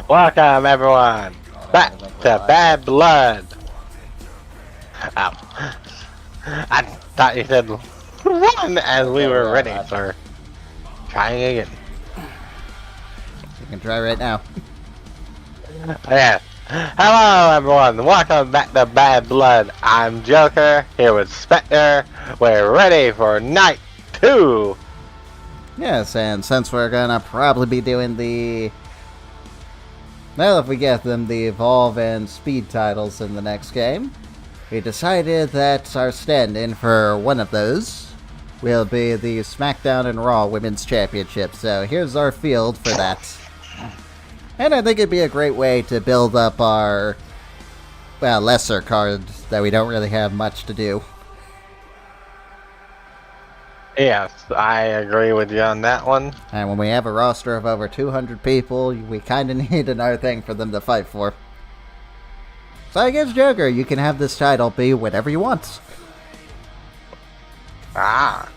Welcome everyone back to Bad Blood. Ow. I thought you said one as we were ready for trying again. You can try right now. Yeah. Hello everyone, welcome back to Bad Blood. I'm Joker, here with Spectre. We're ready for night 2. Yes, and since we're gonna probably be doing the... Well, if we get them the Evolve and Speed titles in the next game, we decided that our stand-in for one of those will be the SmackDown and Raw Women's Championship. So here's our field for that. And I think it'd be a great way to build up our, well, lesser cards that we don't really have much to do. Yes, I agree with you on that one. And when we have a roster of over 200 people, we kind of need another thing for them to fight for. So I guess, Joker, you can have this title be whatever you want. Ah.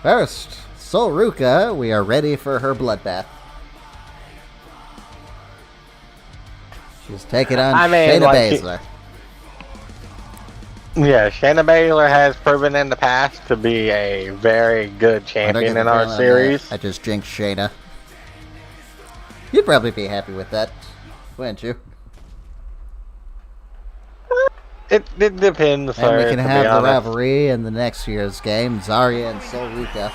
First, Sol Ruka, we are ready for her bloodbath. She's taking on Shayna Baszler. Yeah, Shayna Baszler has proven in the past to be a very good champion in our series. I just jinxed Shayna. You'd probably be happy with that, wouldn't you? It depends, And we can have the rivalry in the next year's game, Zarya and Sol Ruka.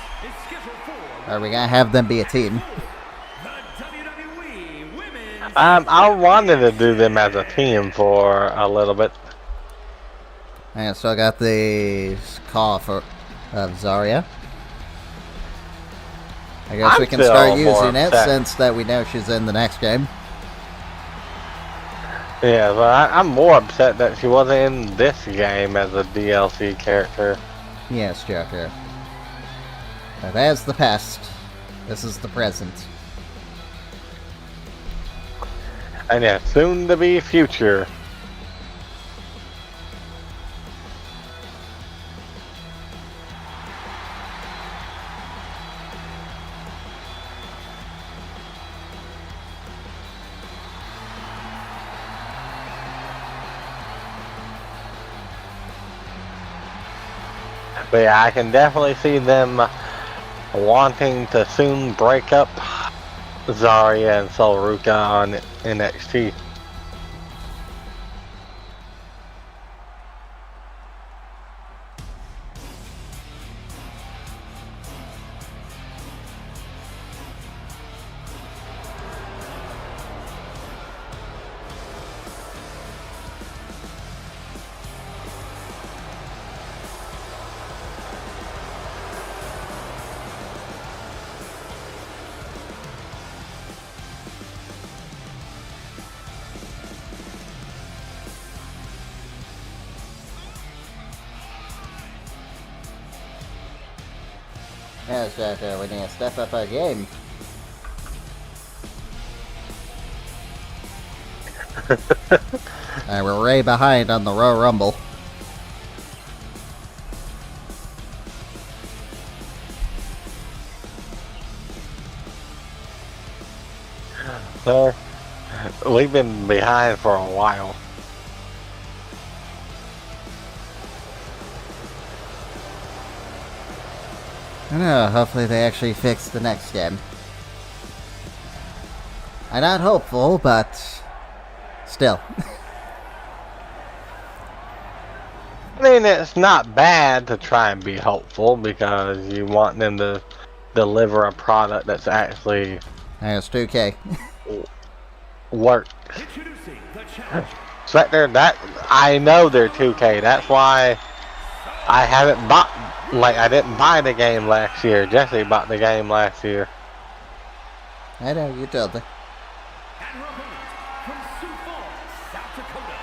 Are we gonna have them be a team? I wanted to do them as a team for a little bit. I still got the call of Zarya. I guess we can start using it since that we know she's in the next game. Yeah, but I'm more upset that she wasn't in this game as a DLC character. Yes, Joker. But that's the past. This is the present. And yeah, soon to be future. But yeah, I can definitely see them wanting to soon break up Zarya and Sol Ruka on NXT. Yes, Joker, we need to step up our game. We're way behind on the Royal Rumble. We've been behind for a while. I don't know, hopefully they actually fix the next game. I'm not hopeful, but still. I mean, it's not bad to try and be hopeful because you want them to deliver a product that's actually There's 2K. works. Spectre, that I know they're 2K. That's why I haven't bought. Like, I didn't buy the game last year. Jesse bought the game last year. I know, you told me. And her opponent from Sioux Falls, South Dakota,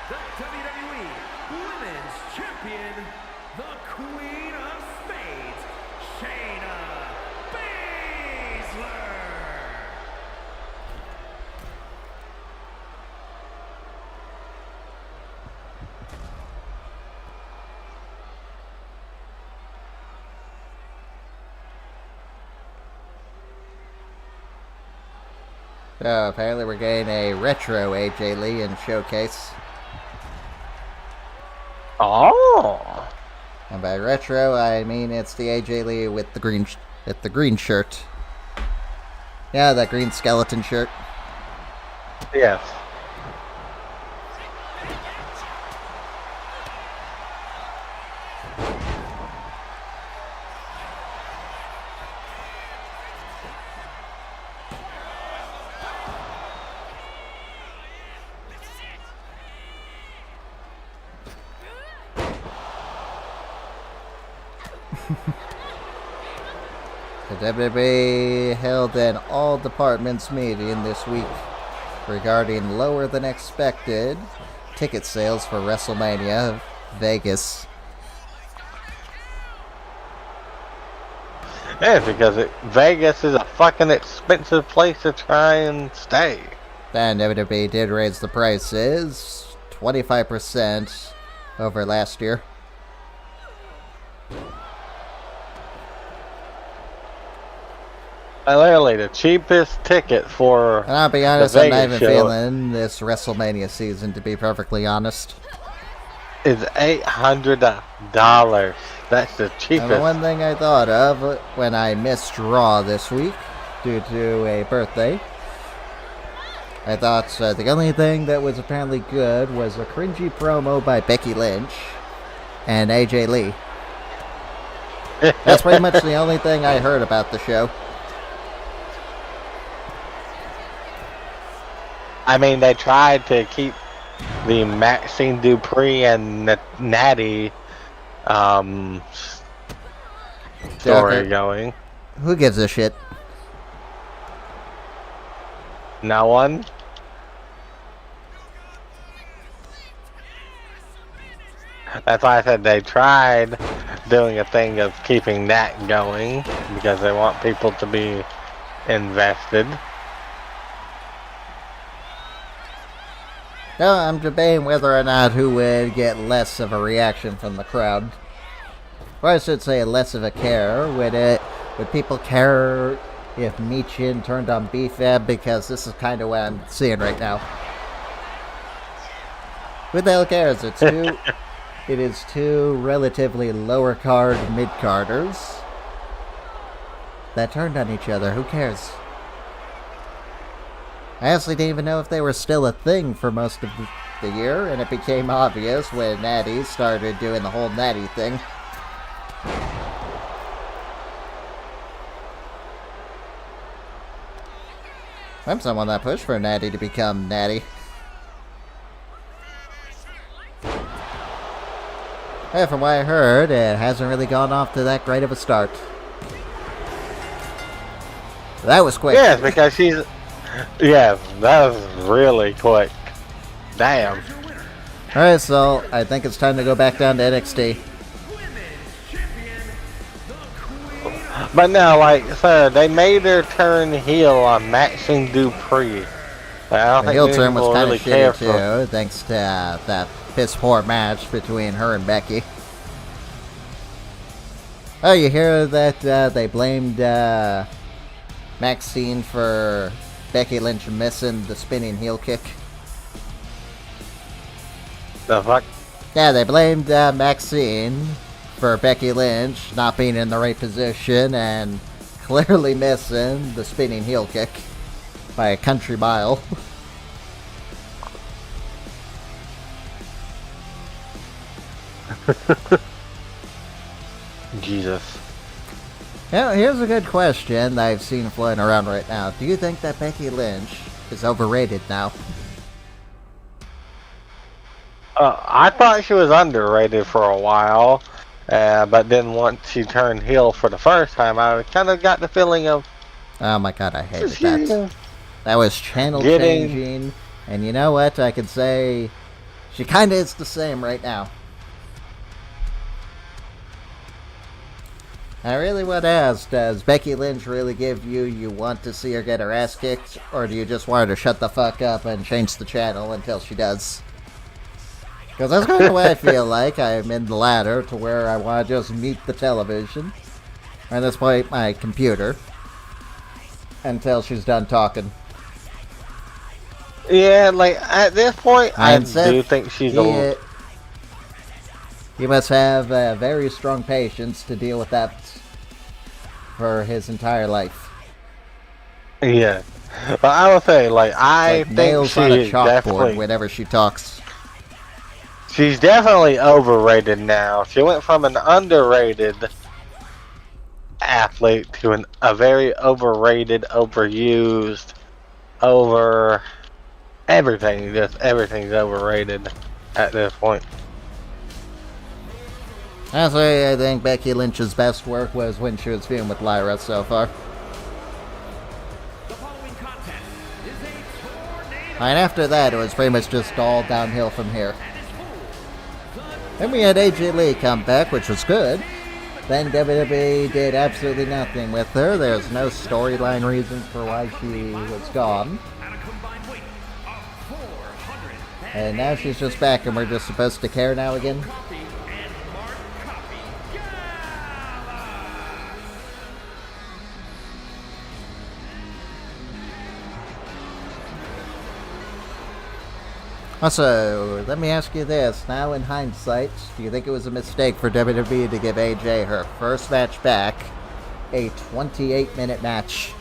the WWE Women's Champion, the Queen of Spades, Shayna Baszler. So apparently we're getting a retro AJ Lee in Showcase. Oh. And by retro, I mean it's the AJ Lee with the green shirt. Yeah, that green skeleton shirt. Yes. The WWE held an all departments meeting this week regarding lower than expected ticket sales for WrestleMania Vegas. Yeah, because Vegas is a fucking expensive place to try and stay. And WWE did raise the prices 25% over last year. Literally, the cheapest ticket for And I'll be honest, the I'm not Vegas even show feeling this WrestleMania season, to be perfectly honest. is $800. That's the And the cheapest. one thing I thought of when I missed Raw this week due to a birthday, I thought the only thing that was apparently good was a cringy promo by Becky Lynch and AJ Lee. That's pretty much the only thing I heard about the show. I mean, they tried to keep the Maxine Dupree and Natty story Okay. going. Who gives a shit? No one? That's why I said they tried doing a thing of keeping that going because they want people to be invested. No, I'm debating whether or not who would get less of a reaction from the crowd. Or I should say less of a care. Would people care if Michin turned on B-Fab? Because this is kind of what I'm seeing right now. Who the hell cares? It is two relatively lower card mid-carders that turned on each other. Who cares? I honestly didn't even know if they were still a thing for most of the year, and it became obvious when Natty started doing the whole Natty thing. I'm someone that pushed for Natty to become Natty. Yeah, from what I heard, it hasn't really gone off to that great of a start. That was quick. Yes, because she's... Yes, that was really quick. Damn. Alright, so I think it's time to go back down to NXT. But no, like, so they made her turn heel on Maxine Dupree. I don't The think heel many turn was people kind really of care shitty for. too, thanks to that piss poor match between her and Becky. Oh, you hear that they blamed Maxine for Becky Lynch missing the spinning heel kick? The fuck? Yeah, they blamed Maxine for Becky Lynch not being in the right position and clearly missing the spinning heel kick by a country mile. Jesus. Now, here's a good question that I've seen floating around right now. Do you think that Becky Lynch is overrated now? I thought she was underrated for a while, but then once she turned heel for the first time, I kind of got the feeling of... Oh my god, I hated that. That was channel Getting- changing, and you know what? I could say she kinda is the same right now. I really want to ask, does Becky Lynch really give you want to see her get her ass kicked, or do you just want her to shut the fuck up and change the channel until she does? Because that's kind of what I feel like. I'm in the latter to where I want to just mute the television, or at this point my computer, until she's done talking. Yeah, like at this point, I And Seth, do think she's a. he must have very strong patience to deal with that for his entire life. Yeah, but I would say, like, I Like think nails on a she is chalkboard whenever she talks. she's definitely overrated now. She went from an underrated athlete to a very overrated, overused, over everything. Just everything's overrated at this point. Honestly, I think Becky Lynch's best work was when she was feuding with Lyra so far. The following contest is a tornado And after that, it was pretty much just all downhill from here. and is full. Then we had AJ Lee come back, which was good. Then WWE did absolutely nothing with her. There's no storyline reasons for why she was gone. At a combined weight of 400 And now she's just back and we're just supposed to care now again. Coffee and Mark Coffee Gala. Also, let me ask you this. Now in hindsight, do you think it was a mistake for WWE to give AJ her first match back, a 28-minute match?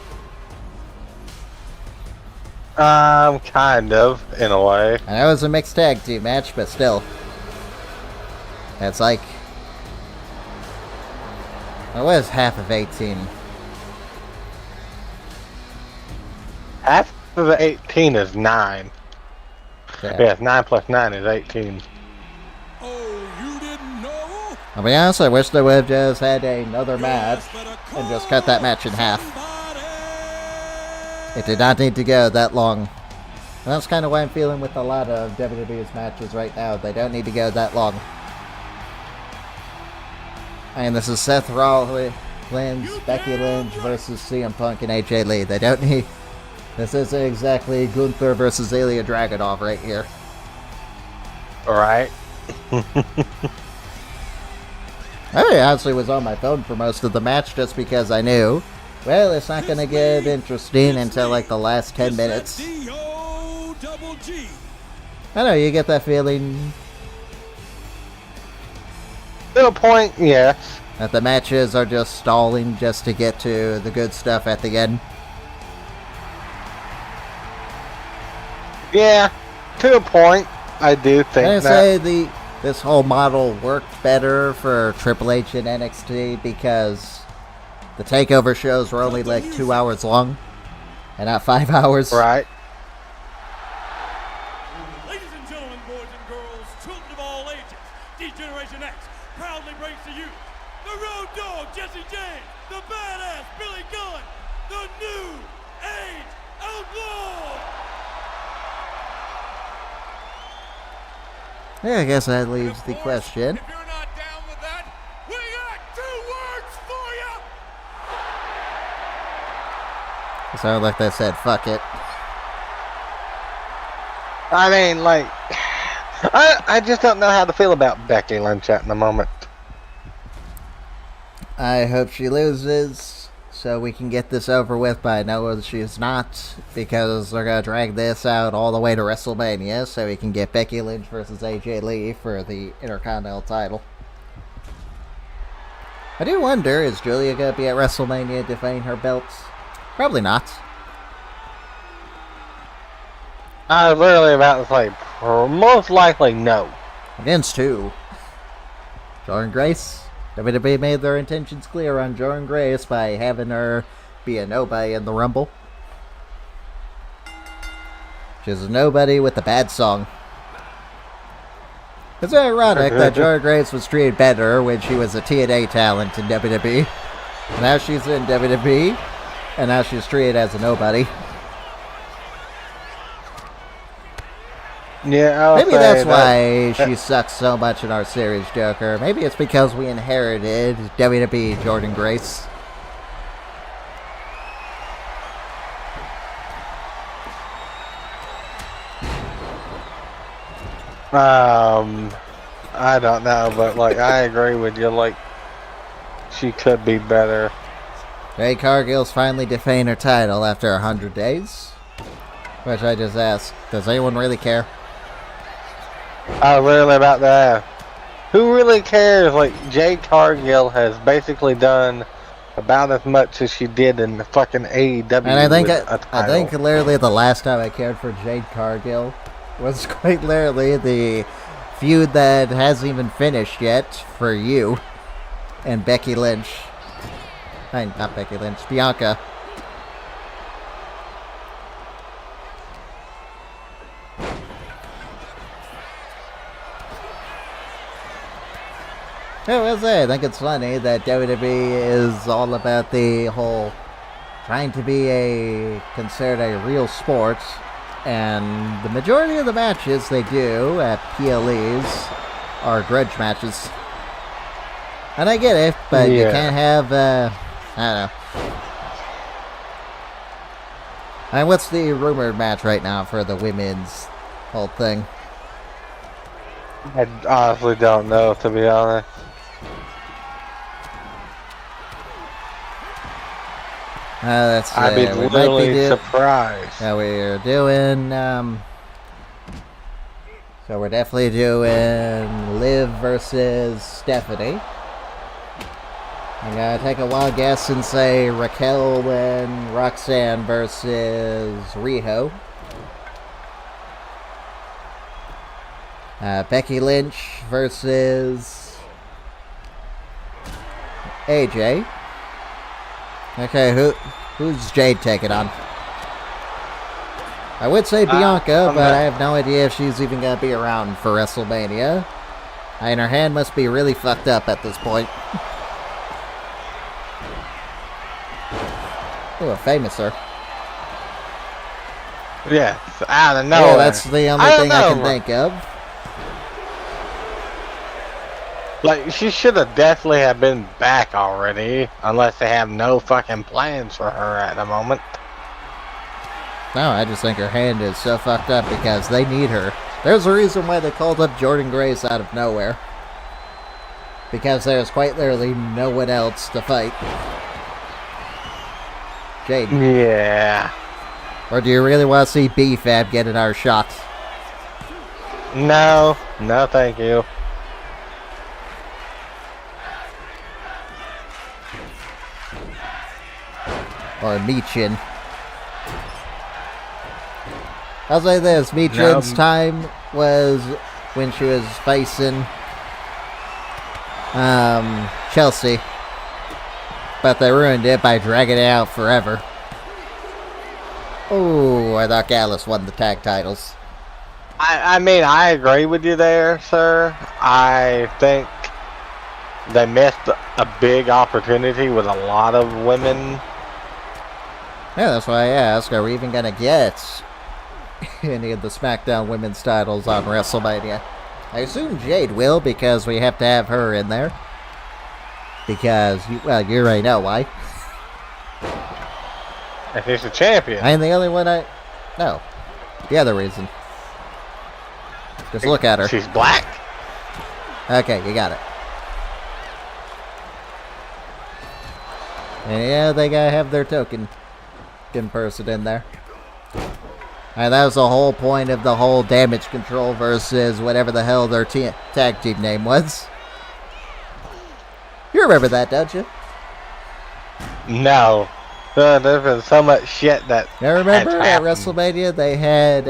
Kind of, in a way. I know it was a mixed tag team match, but still. It's like... it was half of 18. Half of 18 is 9. Yeah. Yes, 9 plus 9 is 18. Oh, you didn't know? I'll be honest, I wish they would have just had another match and just cut that match in half. It did not need to go that long. And that's kind of why I'm feeling with a lot of WWE's matches right now. They don't need to go that long. And this is Seth Rollins, Becky Lynch versus CM Punk and AJ Lee. They don't need... this isn't exactly Gunther versus Ilya Dragunov right here. Alright. I honestly was on my phone for most of the match just because I knew, well, it's not going to get interesting until like the last 10 minutes. D-O-double-G. I know, you get that feeling To a point, yes. that the matches are just stalling just to get to the good stuff at the end. Yeah, to a point, I do think I that. say this whole model worked better for Triple H and NXT because the takeover shows were only like 2 hours long and not 5 hours. Right. Ladies and gentlemen, boys and girls, children of all ages, D-Generation X proudly brings to you the Road Dogg Jesse James, the badass Billy Gunn, the New Age Outlaw. Yeah, I guess that leaves the question. If you're not down with that, we got 2 words for you. It sounded like they said, fuck it. I mean, like, I just don't know how to feel about Becky Lynch at the moment. I hope she loses so we can get this over with, but I know she's not because they're going to drag this out all the way to WrestleMania so we can get Becky Lynch versus AJ Lee for the Intercontinental title. I do wonder, is Julia going to be at WrestleMania defending her belts? Probably not. I was literally about to say, most likely no. Against who? Jordynne Grace? WWE made their intentions clear on Jordynne Grace by having her be a nobody in the Rumble. She's a nobody with a bad song. It's ironic that Jordynne Grace was treated better when she was a TNA talent in WWE. Now she's in WWE, and now she's treated as a nobody. Yeah, I would Maybe say that's that- why she sucks so much in our series, Joker. Maybe it's because we inherited WWE Jordynne Grace. I don't know, but like I agree with you. Like, she could be better. Jade Cargill's finally defending her title after 100 days. Which I just asked, does anyone really care? I was literally about to ask. Who really cares? Like, Jade Cargill has basically done about as much as she did in the fucking AEW And I think with a title. I think literally the last time I cared for Jade Cargill was quite literally the feud that hasn't even finished yet for you and Becky Lynch. Not Becky Lynch, Bianca. I will say, I think it's funny that WWE is all about the whole trying to be considered a real sport, and the majority of the matches they do at PLEs are grudge matches. And I get it, but you can't have, I don't know. And what's the rumored match right now for the women's whole thing? I honestly don't know, to be honest. I'd be literally surprised. Yeah, we're doing, so we're definitely doing Liv versus Stephanie. I'm gonna take a wild guess and say Raquel and Roxanne versus Riho. Becky Lynch versus AJ. Okay, who's Jade taking on? I would say Bianca, but I have no idea if she's even going to be around for WrestleMania. And her hand must be really fucked up at this point. Ooh, a famouser. Yes, out of nowhere. Yeah, that's the only thing I can think of. Like, she should have definitely have been back already, unless they have no fucking plans for her at the moment. No, I just think her hand is so fucked up because they need her. There's a reason why they called up Jordynne Grace out of nowhere. Because there's quite literally no one else to fight. Jade. Yeah. Or do you really want to see B-Fab get our shot? No, thank you. Or Michin. I'll say this, Michin's time was when she was facing Chelsea. But they ruined it by dragging it out forever. Oh, I thought Gallus won the tag titles. I mean, I agree with you there, sir. I think they missed a big opportunity with a lot of women. Yeah, that's why I asked, are we even going to get any of the SmackDown women's titles on WrestleMania? I assume Jade will, because we have to have her in there. Because, well, you already know why. If she's the champion. I am the only one No. The other reason. Just look at her. She's black? Okay, you got it. And yeah, they gotta have their token person in there. And that was the whole point of the whole Damage Control versus whatever the hell their tag team name was. You remember that, don't you? No. There's been so much shit that. Now remember at WrestleMania they had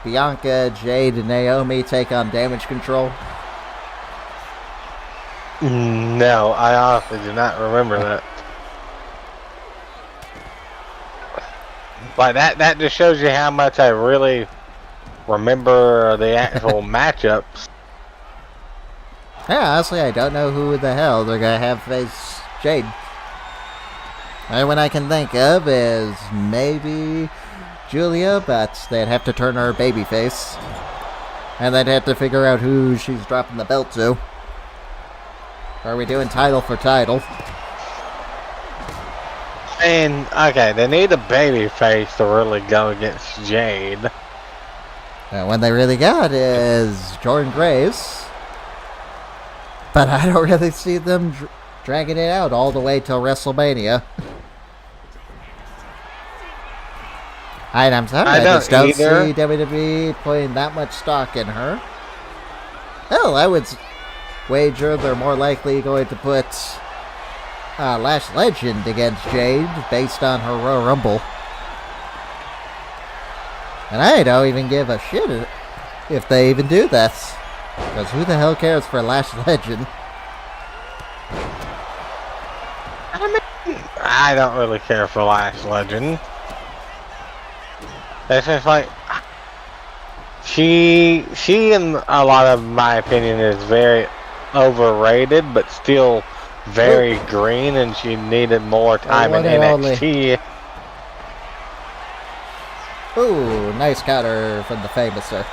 Bianca, Jade, and Naomi take on Damage Control? No, I honestly do not remember that. Like that just shows you how much I really remember the actual matchups. Yeah, honestly, I don't know who the hell they're gonna have face Jade. The only one I can think of is maybe Julia, but they'd have to turn her babyface. And they'd have to figure out who she's dropping the belt to. Are we doing title for title? And okay, they need a baby face to really go against Jade. And one they really got is Jordynne Grace. But I don't really see them dragging it out all the way till WrestleMania. I'm sorry, I I just don't don't see either. WWE putting that much stock in her. Hell, I would wager they're more likely going to put Lash Legend against Jade based on her Royal Rumble. And I don't even give a shit if they even do that. Because who the hell cares for Lash Legend? I don't really care for Lash Legend. It's just like she in a lot of my opinion is very overrated, but still very green, and she needed more time in one and only. NXT. Ooh, nice counter from the famous sir.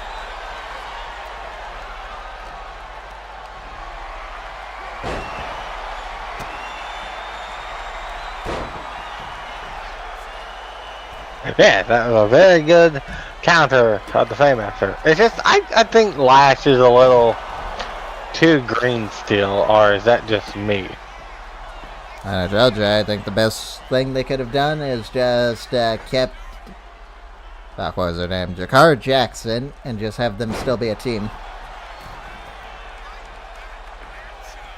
Yeah, that was a very good counter of the famous sir. It's just I think Lash is a little too green still, or is that just me? I told you, I think the best thing they could have done is just kept, what was her name, Jakara Jackson, and just have them still be a team.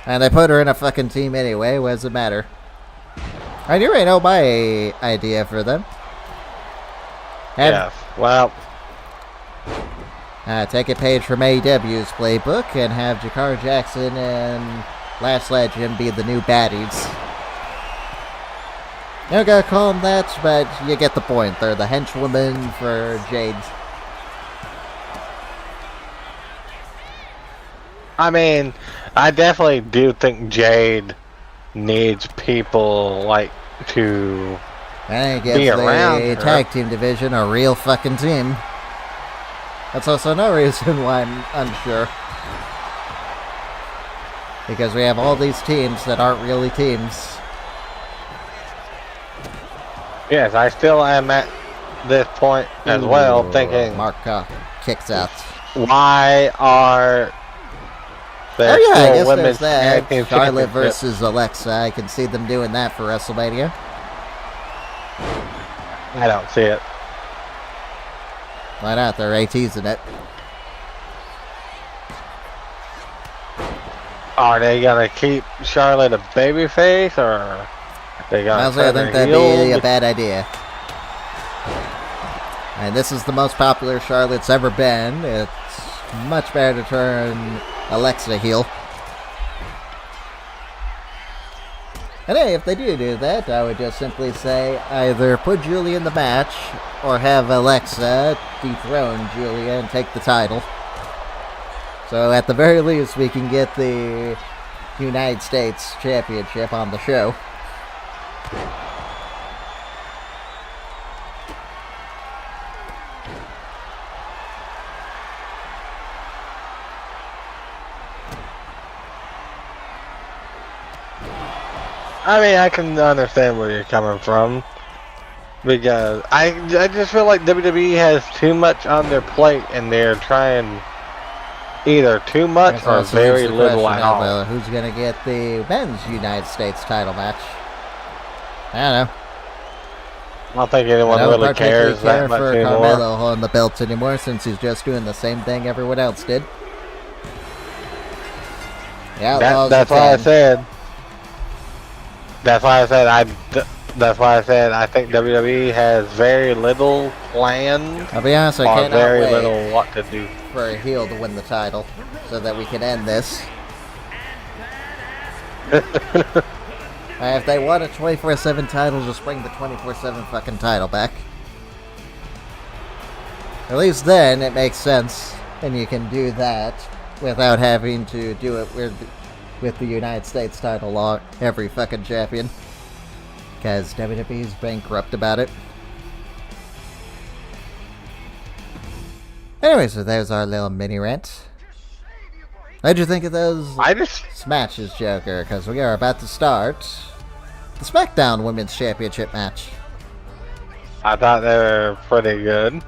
And they put her in a fucking team anyway, what does it matter? I do already know my idea for them. Yes, well, Take a page from AEW's playbook and have Jakara Jackson and Lash Legend be the new baddies. You don't gotta call them that, but you get the point. They're the henchwomen for Jade. I mean, I definitely do think Jade needs people like to And it gives be around the her. tag team division a real fucking team. That's also no reason why I'm unsure. Because we have all these teams that aren't really teams. Yes, I still am at this point as well, Ooh, thinking, Mark kicks out. why are there Oh yeah, I still guess women's there's tag that. team Charlotte championships? versus Alexa. I can see them doing that for WrestleMania. I don't see it. Why not? They're ATs in it. Are they gonna keep Charlotte a babyface, or are they gonna Honestly, I turn think her that'd heel? be a bad idea. And this is the most popular Charlotte's ever been. It's much better to turn Alexa heel. And hey, if they do that, I would just simply say either put Julia in the match or have Alexa dethrone Julia and take the title. So at the very least, we can get the United States Championship on the show. I mean, I can understand where you're coming from, because I just feel like WWE has too much on their plate, and they're trying either too much Guess or that's very the little question at all. of, who's going to get the men's United States title match? I don't know. I don't think anyone I don't really particularly cares care that much for anymore. Carmelo holding the belts anymore since he's just doing the same thing everyone else did. Yeah, That's why I said. That's why I said That's why I said I think WWE has very little planned I'll be honest, I or cannot very wait little what to do. for a heel to win the title so that we can end this. If they want a 24/7 title, just bring the 24/7 fucking title back. At least then it makes sense, and you can do that without having to do it with the United States title law every fucking champion. Because WWE's bankrupt about it. Anyway, so there's our little mini rant. How'd you think of those matches, Joker? Because we are about to start the SmackDown Women's Championship match. I thought they were pretty good.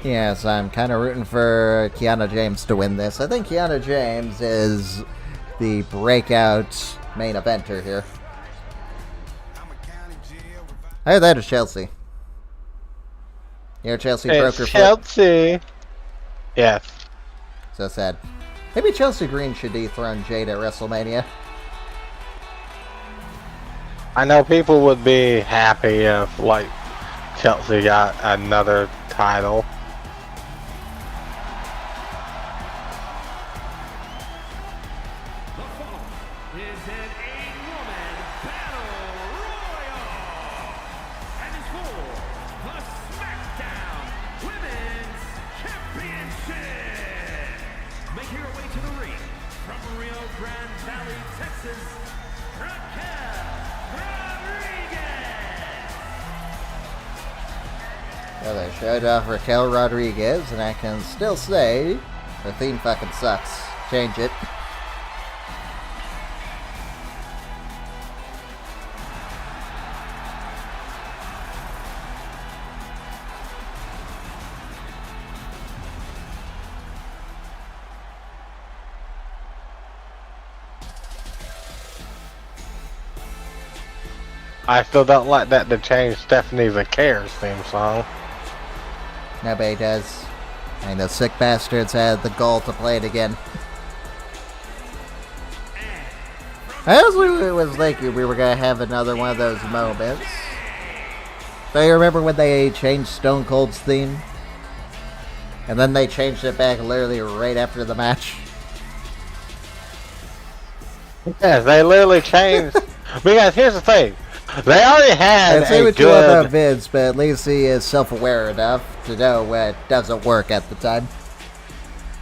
Yes, I'm kind of rooting for Kiana James to win this. I think Kiana James is the breakout main eventer here. Either that or Chelsea. You know, Chelsea broke her It's foot. Chelsea. Yes. So sad. Maybe Chelsea Green should dethrone Jade at WrestleMania. I know people would be happy if, like, Chelsea got another title. The following is an 8-woman battle royal. And is for the SmackDown Women's Championship. Making her way to the ring from Rio Grande Valley, Texas, Raquel Rodriguez. Well, they showed off Raquel Rodriguez, and I can still say her theme fucking sucks. Change it. I still don't like that to change Stephanie Vaquer's theme song. Nobody does. I mean, those sick bastards had the gall to play it again. I honestly was thinking we were going to have another one of those moments. Do you remember when they changed Stone Cold's theme? And then they changed it back literally right after the match. Yes, they literally changed. Because here's the thing. They already had I'd say a what you want about good... Vince, but at least he is self-aware enough to know when it doesn't work at the time.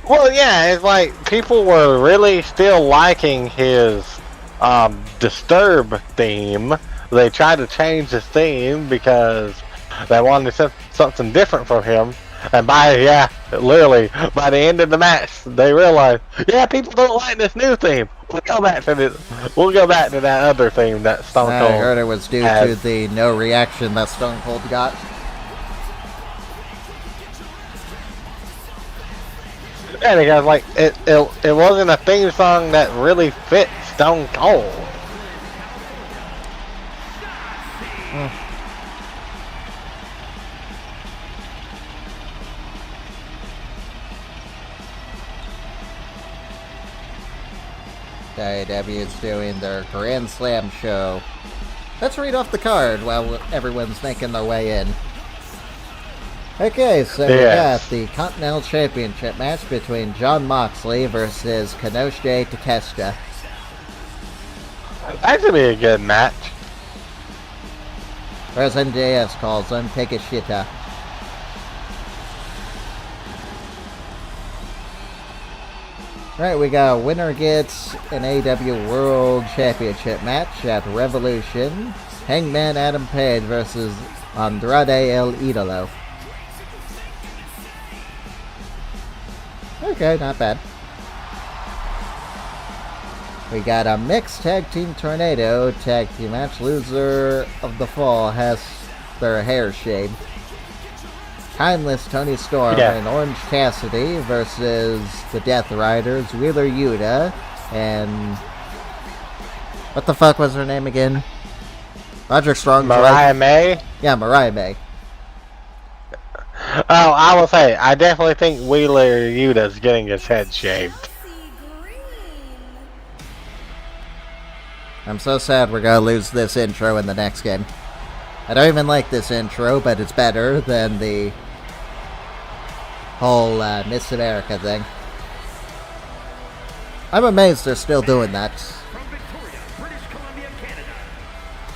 Well, yeah, it's like people were really still liking his Disturb theme. They tried to change his theme because they wanted something different from him. And literally, by the end of the match, they realized, yeah, people don't like this new theme. We'll go back to that other theme that Stone Cold I heard it was due has. to the no reaction that Stone Cold got. Yeah, because like it wasn't a theme song that really fit Stone Cold. WWE is doing their Grand Slam show. Let's read off the card while everyone's making their way in. Okay, so we Yes. got the Continental Championship match between Jon Moxley versus Konosuke Takeshita. That should be a good match. Or as MJS calls him, Takeshita. Alright, we got a winner gets an AEW World Championship match at Revolution. Hangman Adam Page versus Andrade El Idolo. Okay, not bad. We got a mixed tag team tornado tag team match. Loser of the fall has their hair shaved. Timeless Tony Storm and Orange Cassidy versus the Death Riders, Wheeler Yuta, and what the fuck was her name again? Roderick Strong. Mariah May? Yeah, Mariah May. Oh, I will say, I definitely think Wheeler Yuta's getting his head shaved. I'm so sad we're gonna lose this intro in the next game. I don't even like this intro, but it's better than the whole Miss America thing. I'm amazed they're still doing that. From Victoria, British Columbia, Canada.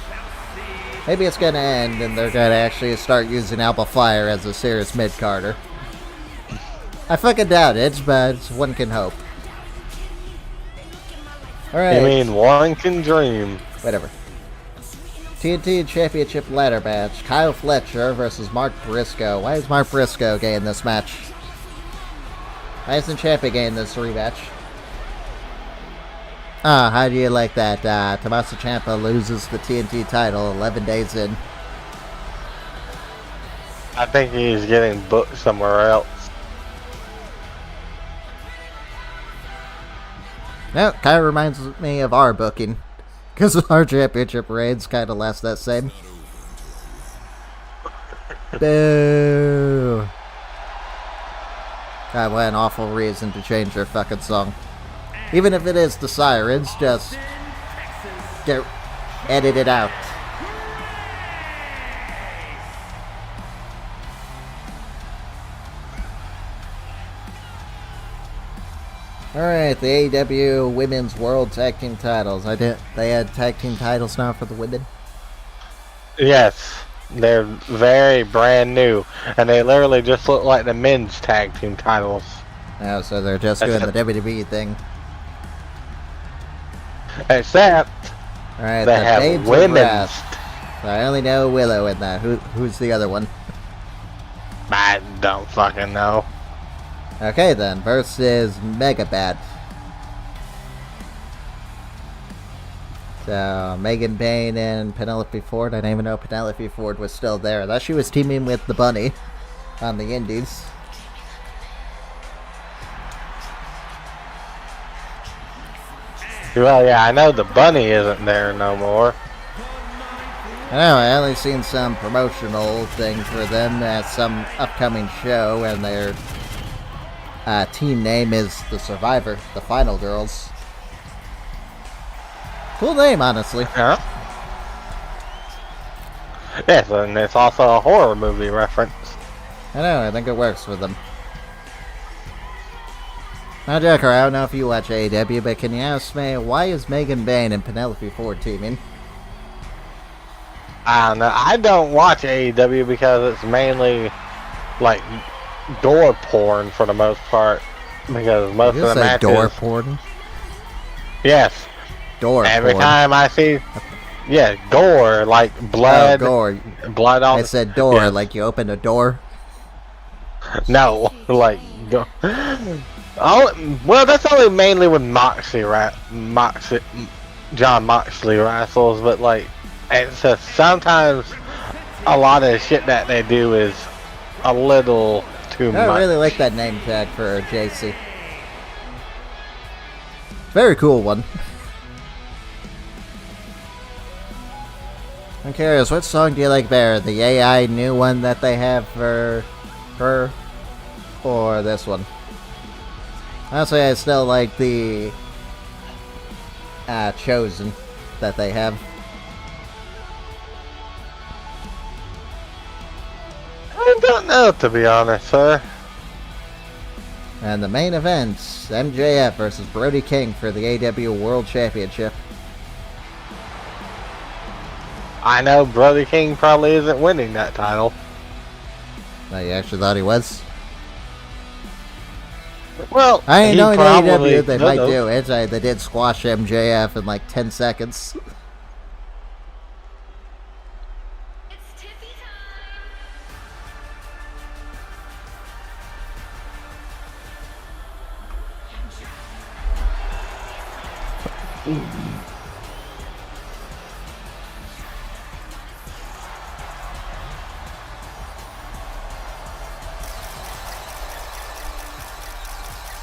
South Sea. Maybe it's gonna end and they're gonna actually start using Alba Fire as a serious mid-carder. I fucking doubt it, but one can hope. Alright. You mean one can dream? Whatever. TNT Championship ladder match. Kyle Fletcher versus Mark Briscoe. Why is Mark Briscoe getting this match? Why isn't Ciampa getting this rematch? How do you like that? Tommaso Ciampa loses the TNT title 11 days in. I think he's getting booked somewhere else. No, kind of reminds me of our booking. Because our championship reigns kind of last that same. Boo! God, what an awful reason to change their fucking song. Even if it is the Sirens, just edit it out. Alright, the AEW Women's World Tag Team titles. They had tag team titles now for the women? Yes. They're very brand new. And they literally just look like the men's tag team titles. Oh, so they're just doing the WWE thing. Except Alright, they the have Babes of women's. Wrath. I only know Willow in that. Who's the other one? I don't fucking know. Okay then, versus Megabat. So, Megan Bayne and Penelope Ford. I didn't even know Penelope Ford was still there. I thought she was teaming with the Bunny on the Indies. Well, yeah, I know the Bunny isn't there no more. I know, I only seen some promotional thing for them at some upcoming show, and their team name is the Survivor, the Final Girls. Cool name, honestly. Huh? Yes, and it's also a horror movie reference. I know, I think it works for them. Now, Jacker, I don't know if you watch AEW, but can you ask me, why is Megan Bayne and Penelope Ford teaming? I don't know. I don't watch AEW because it's mainly like door porn for the most part. Because most of the matches. Door porn? Yes. Door Every porn. time I see, yeah, gore like blood. Oh, gore. Blood on. I said door, yeah. like you opened a door. No, like go. Oh, well, that's only mainly when John Moxley wrestles, but like, it's just sometimes a lot of the shit that they do is a little too much. I really like that name tag for JC. Very cool one. I'm curious, what song do you like better? The AI new one that they have for her, or this one? Honestly, I still like the Chosen that they have. I don't know, to be honest, sir. And the main event, MJF versus Brody King for the AEW World Championship. I know Brody King probably isn't winning that title. Oh, you actually thought he was? Well, I he know in probably AEW they might could've. do it. They did squash MJF in like 10 seconds. It's Tiffy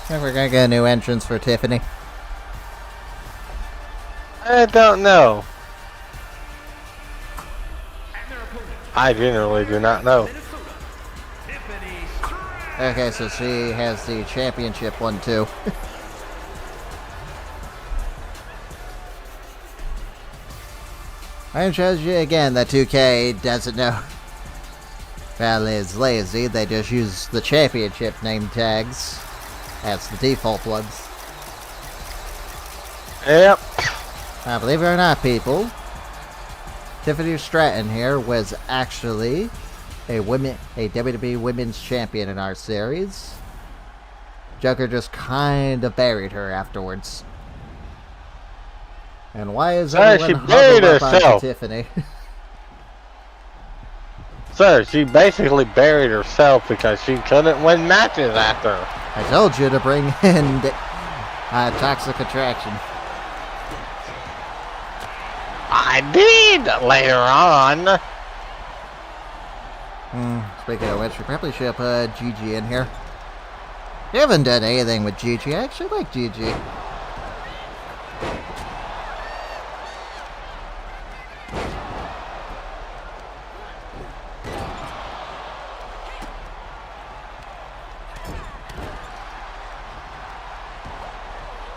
I think we're gonna get a new entrance for Tiffany. I don't know. I generally do not know. Okay, so she has the championship one too. I shows you again that 2K doesn't know. Well, is lazy. They just use the championship name tags as the default ones. Yep. Now, believe it or not, people, Tiffany Stratton here was actually a WWE Women's Champion in our series. Joker just kind of buried her afterwards. And why is everyone she buried huddled up onto herself. Tiffany? Sir, she basically buried herself because she couldn't win matches after. I told you to bring in Toxic Attraction. I did later on. Speaking of which, we probably should have put Gigi in here. We haven't done anything with Gigi. I actually like Gigi.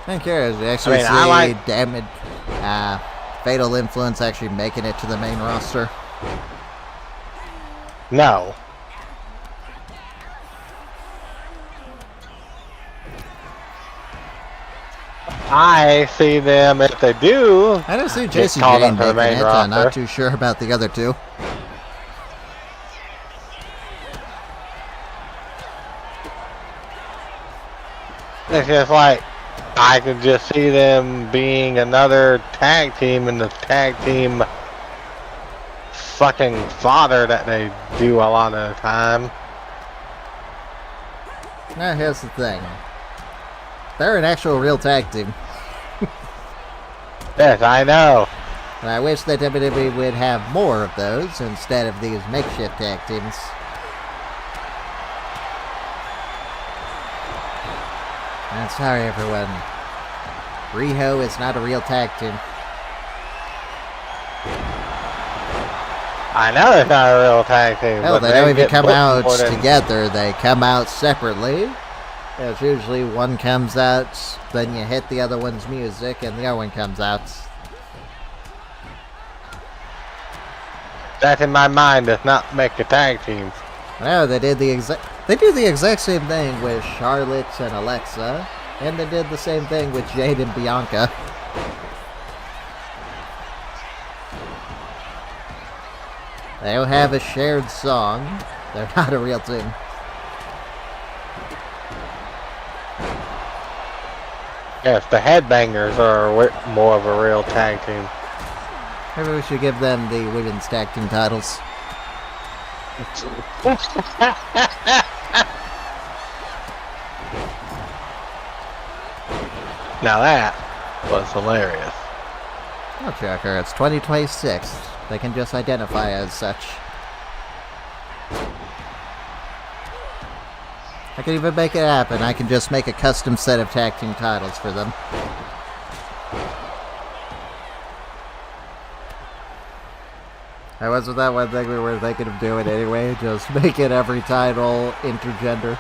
I'm curious. You actually see I like damage, Fatal Influence actually making it to the main roster. no. I see them if they do. I don't see get JC called Jane up for the making main it. I'm not roster. too sure about the other two. It's just like I could just see them being another tag team in the tag team fucking fodder that they do a lot of the time. Now here's the thing. They're an actual real tag team. Yes, I know. And I wish that WWE would have more of those instead of these makeshift tag teams. I'm sorry, everyone. Riho is not a real tag team. I know it's not a real tag team. Hell, but they don't even get come booked out more than- together. They come out separately. It's usually one comes out, then you hit the other one's music, and the other one comes out. That in my mind does not make a tag team. No, they do the exact same thing with Charlotte and Alexa, and they did the same thing with Jade and Bianca. They don't have a shared song. They're not a real team. Yes, the Headbangers are more of a real tag team. Maybe we should give them the women's tag team titles. Now that was hilarious. Oh, Joker, it's 2026. They can just identify as such. I can even make it happen. I can just make a custom set of tag team titles for them. That wasn't that one thing we were thinking of doing anyway. Just make it every title intergender.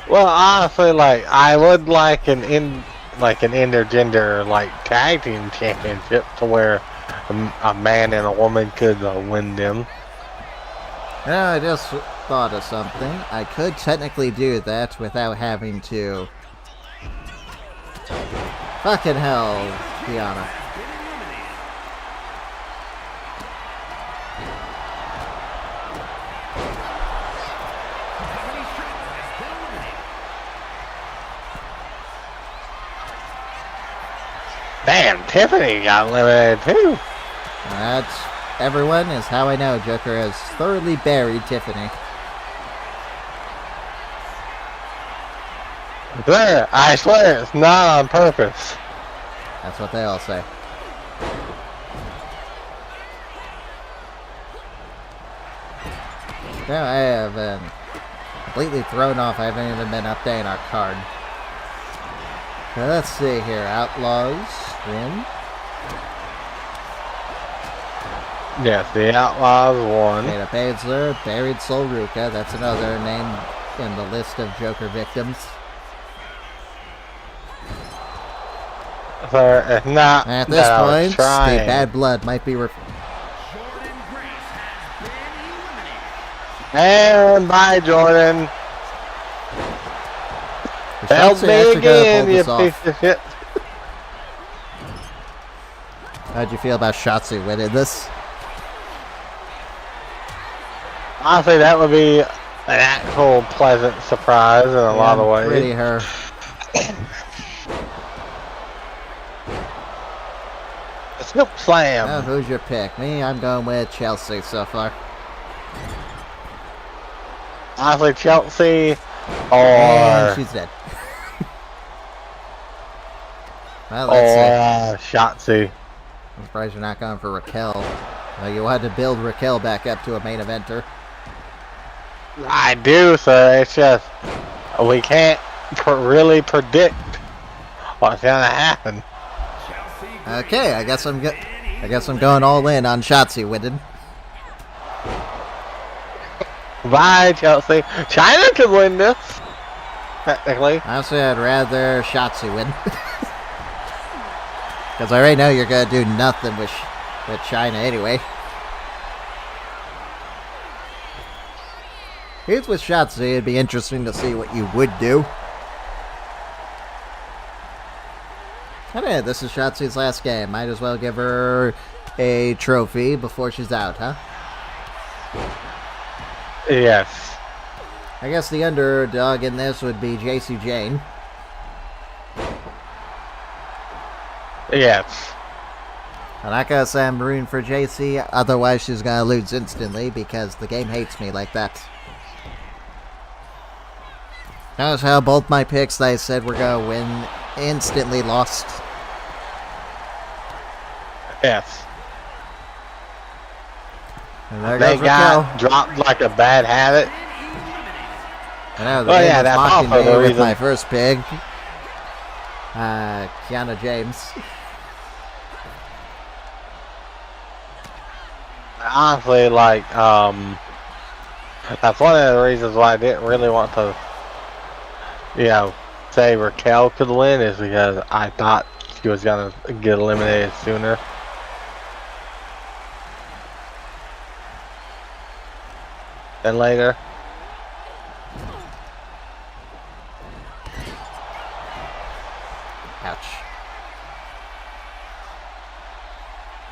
Well, honestly, like I would like an intergender like tag team championship to where a man and a woman could win them. Yeah, I just thought of something. I could technically do that without having to. Fucking hell, Diana. Damn, Tiffany got eliminated too. That's everyone is how I know Joker has thoroughly buried Tiffany. There, I swear it's not on purpose. That's what they all say. Now I have been completely thrown off. I haven't even been updating our card. Now let's see here. Outlaws win. Yes, the Outlaws won. Dana Baszler, buried Sol Ruka. That's another name in the list of Joker victims. So it's not At this that I was point, the trying. bad blood might be Jordan Grace has been eliminated. And bye, Jordan. Help Help me again, you pull piece this off. of shit. How'd you feel about Shotzi winning this? Honestly, that would be an actual pleasant surprise in a lot of ways. Pretty her. Snoop Slam. Now, who's your pick? Me, I'm going with Chelsea so far. Honestly, Chelsea And or she's dead. Well, let's see. Shotzi. I'm surprised you're not going for Raquel. Well, you had to build Raquel back up to a main eventer. I do, sir. It's just we can't really predict what's gonna happen. Okay, I guess I'm going all in on Shotzi winning. Bye, Chelsea. China could win this. technically. Honestly, I'd rather Shotzi win. Because I already know you're going to do nothing with China anyway. Here's with Shotzi, it'd be interesting to see what you would do. I mean, this is Shotzi's last game. Might as well give her a trophy before she's out, huh? Yes. I guess the underdog in this would be JC Jane. Yes. I'm not gonna say I'm rooting for JC, otherwise she's gonna lose instantly because the game hates me like that. Notice how both my picks that I said were gonna win instantly lost. Yes. And there They goes got Raquel. dropped like a bad habit. I know, the Oh, game yeah, was that's mocking also me the with reason. my first pick. Kiana James. Honestly, like, that's one of the reasons why I didn't really want to, say Raquel could win, is because I thought she was gonna get eliminated sooner. Than later. Ouch.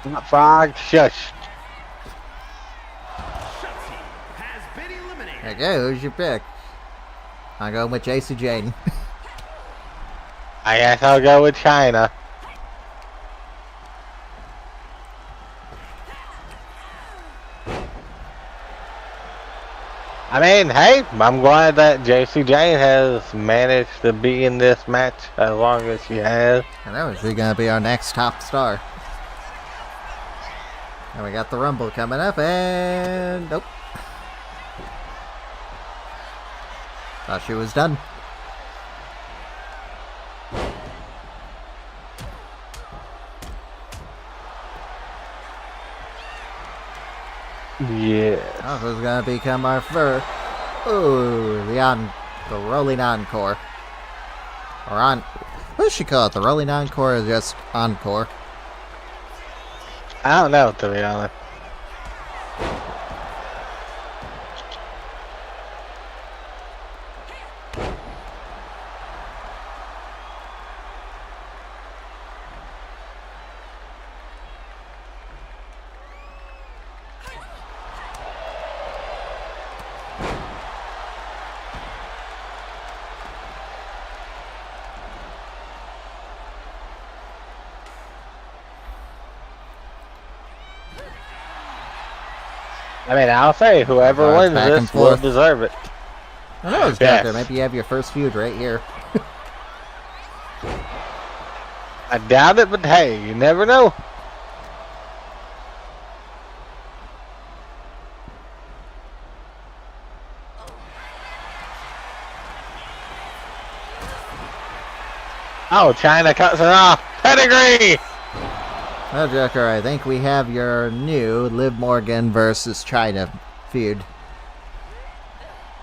Not frog, shush. Shotzi has been eliminated. Okay, who's your pick? I'm going with JC Jane. I guess I'll go with China. I mean, hey, I'm glad that JC Jane has managed to be in this match as long as she has. I know, she's gonna be our next top star. And we got the Rumble coming up, and nope. Thought she was done. Yeah. Oh, who's gonna become our first? Ooh, the rolling encore. Or what does she call it? The rolling encore or just encore? I don't know, to be honest. I mean, I'll say whoever Alright, wins back and this will forth. deserve it. I know it's Yes. Tucker. Maybe you have your first feud right here. I doubt it, but hey, you never know. Oh, China cuts it off. Pedigree! Well, Joker, I think we have your new Liv Morgan versus China feud.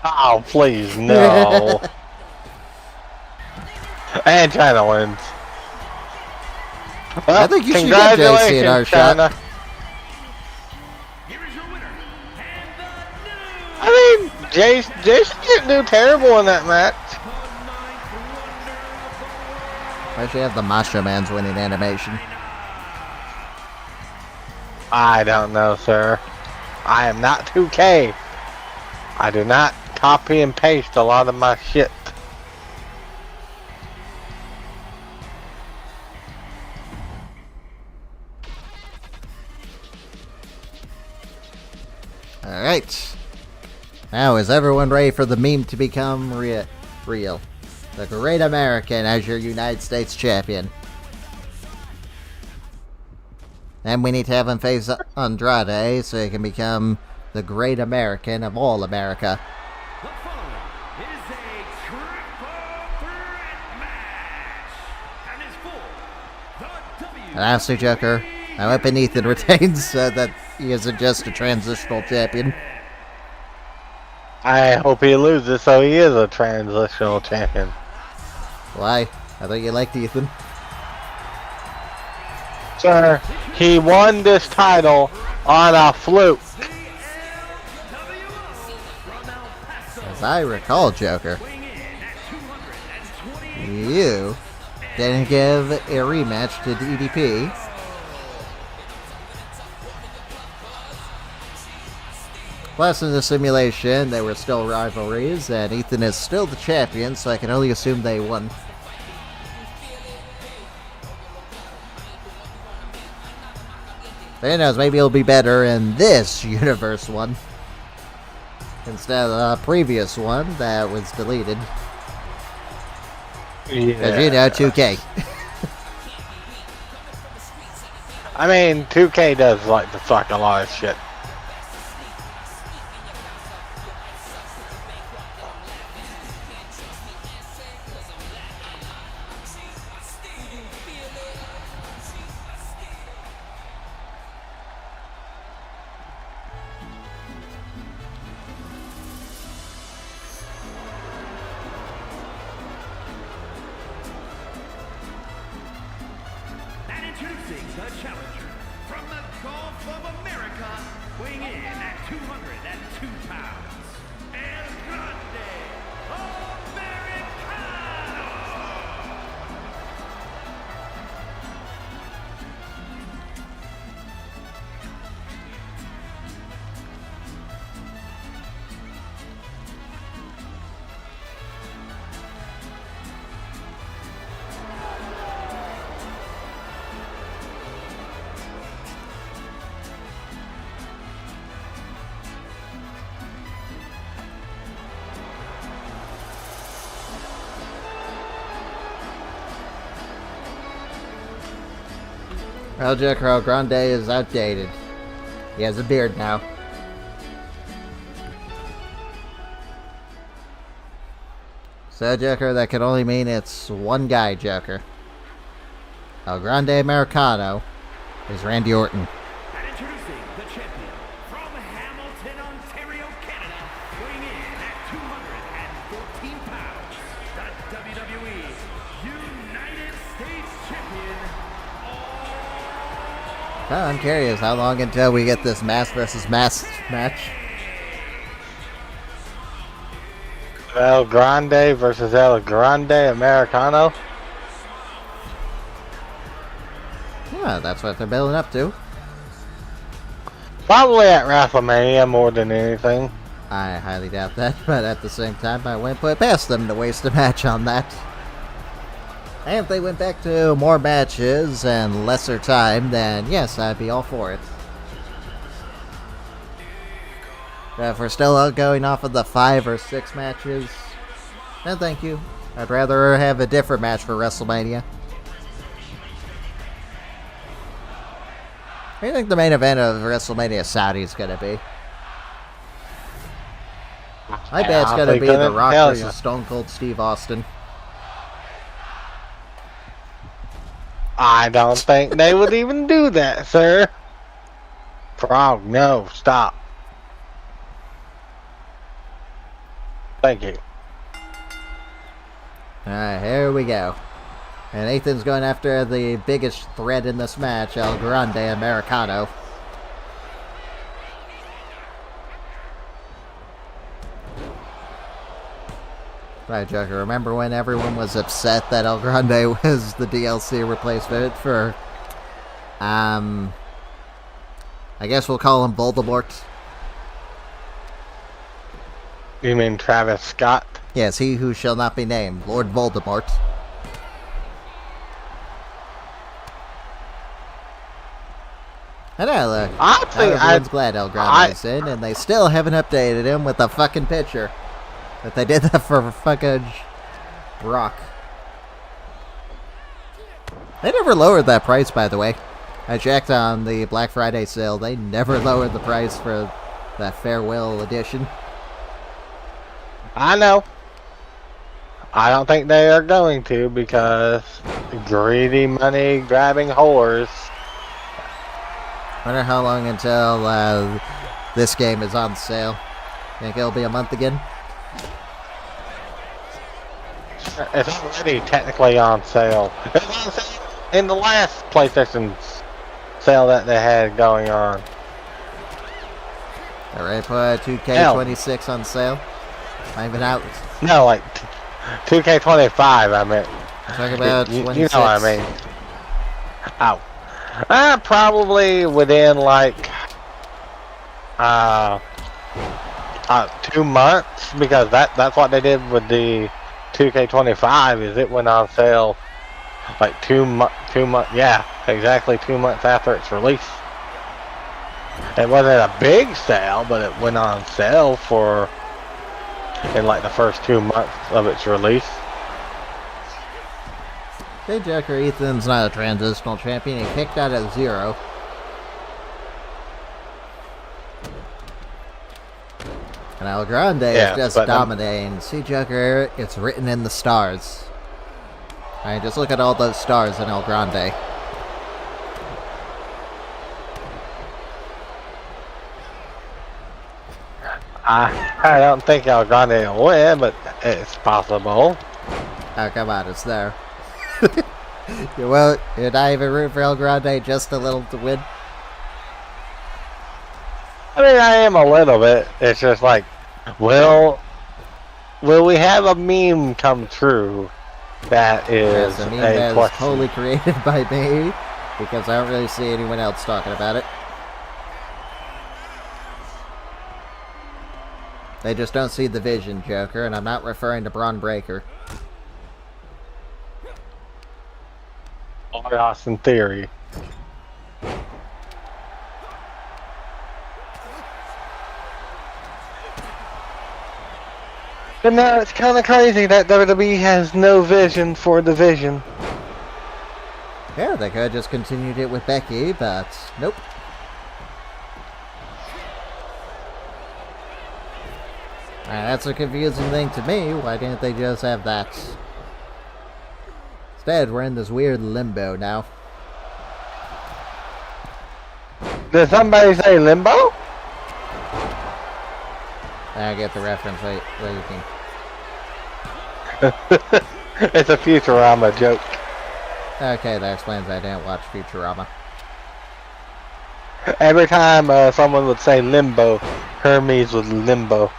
Oh, please, no. And China wins. Well, I think you should get JC in our China. shot. Here is your winner, and the new I mean, Jace didn't do terrible in that match. I should have the Macho Man's winning animation. I don't know, sir. I am not 2K. I do not copy and paste a lot of my shit. Alright. Now, is everyone ready for the meme to become real? The Great American as your United States champion. And we need to have him face Andrade so he can become the Great American of all America. The following is a triple threat match, and is for the W. And honestly, Joker, I hope Ethan retains so that he isn't just a transitional champion. I hope he loses so he is a transitional champion. Why? I thought you liked Ethan. Sir, he won this title on a fluke. As I recall, Joker, you didn't give a rematch to DDP. Plus, in the simulation, there were still rivalries, and Ethan is still the champion, so I can only assume they won. Who knows, maybe it'll be better in this universe one instead of the previous one that was deleted. Because you know, 2K. I mean, 2K does like to fuck a lot of shit. And introducing the challenger from the Gulf of America, weighing in at 202 pounds, El Grande Americano. El Joker Grande is outdated. He has a beard now. So, Joker, that can only mean it's one guy, Joker. El Grande Americano is Randy Orton. And introducing the champion from Hamilton, Ontario, Canada, weighing in at 214 pounds, the WWE United States champion. Oh, I'm curious, how long until we get this mask versus mask match? El Grande versus El Grande Americano. Yeah, that's what they're building up to. Probably at WrestleMania more than anything. I highly doubt that, but at the same time, I wouldn't put it past them to waste a match on that. And if they went back to more matches and lesser time, then yes, I'd be all for it. But if we're still going off of the 5 or 6 matches, then thank you. I'd rather have a different match for WrestleMania. What do you think the main event of WrestleMania Saudi is going to be? I bet it's going to be The Rock versus Stone Cold Steve Austin. I don't think they would even do that, sir. Frog, no, stop. Thank you. Alright, here we go. And Ethan's going after the biggest threat in this match, El Grande Americano. Right, Joker, remember when everyone was upset that El Grande was the DLC replacement for, I guess we'll call him Voldemort? You mean Travis Scott? Yes, he who shall not be named, Lord Voldemort. I know, look. Honestly, Everyone's glad El Grande's in, and they still haven't updated him with a fucking picture. But they did that for fucking Brock. They never lowered that price, by the way. I checked on the Black Friday sale. They never lowered the price for that farewell edition. I know. I don't think they are going to because greedy money grabbing whores. Wonder how long until this game is on sale. Think it'll be a month again? It's already technically on sale. It was on sale in the last PlayStation sale that they had going on. Alright, put 2K26 on sale. Not even out. No, like 2K25, I meant. Talk about You 26. know what I mean. Oh. Probably within like 2 months, because that's what they did with the 2K25, is it went on sale like 2 months, yeah, exactly 2 months after its release. It wasn't a big sale, but it went on sale in like the first 2 months of its release. Hey, Joker, Ethan's not a transitional champion. He kicked out at 0. And El Grande is just dominating. See, Joker, it's written in the stars. Alright, just look at all those stars in El Grande. I don't think El Grande will win, but it's possible. Oh, come on, it's there. You're not even rooting for El Grande, just a little to win? I mean, I am a little bit. It's just like, will we have a meme come true that is a meme a that is question? totally created by me, because I don't really see anyone else talking about it. They just don't see the vision, Joker, and I'm not referring to Braun Breaker. Or Austin Theory. But no, it's kind of crazy that WWE has no vision for the vision. Yeah, they could have just continued it with Becky, but nope. That's a confusing thing to me. Why didn't they just have that? Instead, we're in this weird limbo now. Did somebody say limbo? I get the reference. Wait, It's a Futurama joke. okay, that explains I didn't watch Futurama. Every time someone would say limbo, Hermes was limbo.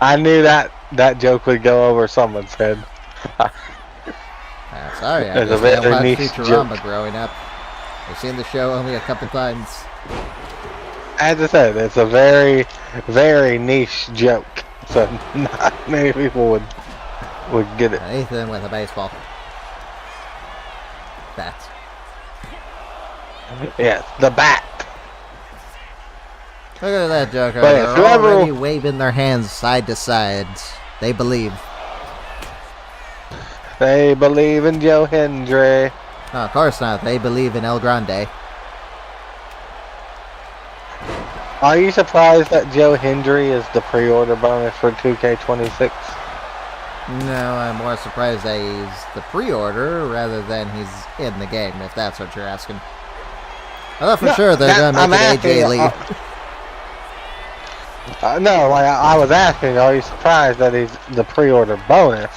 I knew that joke would go over someone's head. Sorry, I It's a just didn't very watch niche Futurama joke. growing up. I've seen the show only a couple times. As I said, it's a very, very niche joke, so not many people would get it. Ethan with a baseball bat. Yes, the bat. Look at that, Joker. But They're whoever- already waving their hands side to side. They believe. They believe in Joe Hendry. No, of course not. They believe in El Grande. Are you surprised that Joe Hendry is the pre-order bonus for 2K26? No, I'm more surprised that he's the pre-order rather than he's in the game, if that's what you're asking. I thought for sure they're going to I'm make it AJ Lee. No, like I was asking, are you surprised that he's the pre-order bonus?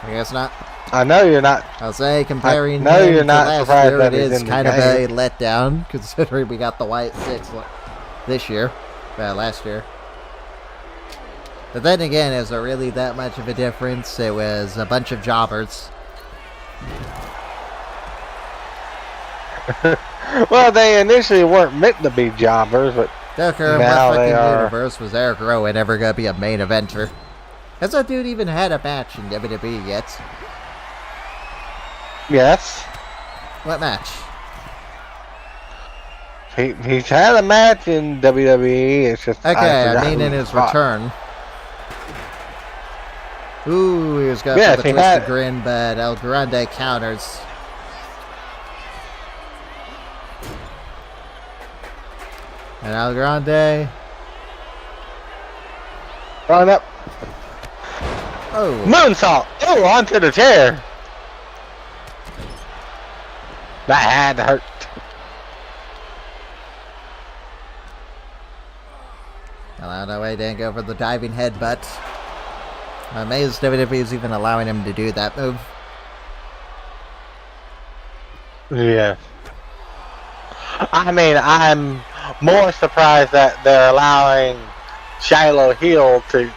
I guess not. I know you're not. I'll say comparing No, him you're to not last surprised year, that it he's is in the kind of a game. letdown, considering we got the White 6 this year. Last year. But then again, is there really that much of a difference? It was a bunch of jobbers. Well, they initially weren't meant to be jobbers, but Joker, in now what they fucking are. universe was Eric Rowan ever gonna be a main eventer? Has that dude even had a match in WWE yet? Yes. What match? He's had a match in WWE, it's just... Okay, I forgot mean who in he his fought. return. Ooh, he was got Yes, with a he twisted had- grin, but El Grande counters. And El Grande... Run up. Oh, Moonsault! Oh, onto the chair! That had to hurt. Well, I don't know why he didn't go for the diving headbutt. I'm amazed WWE is even allowing him to do that move. Yeah. I mean, I'm more surprised that they're allowing Shiloh Hill to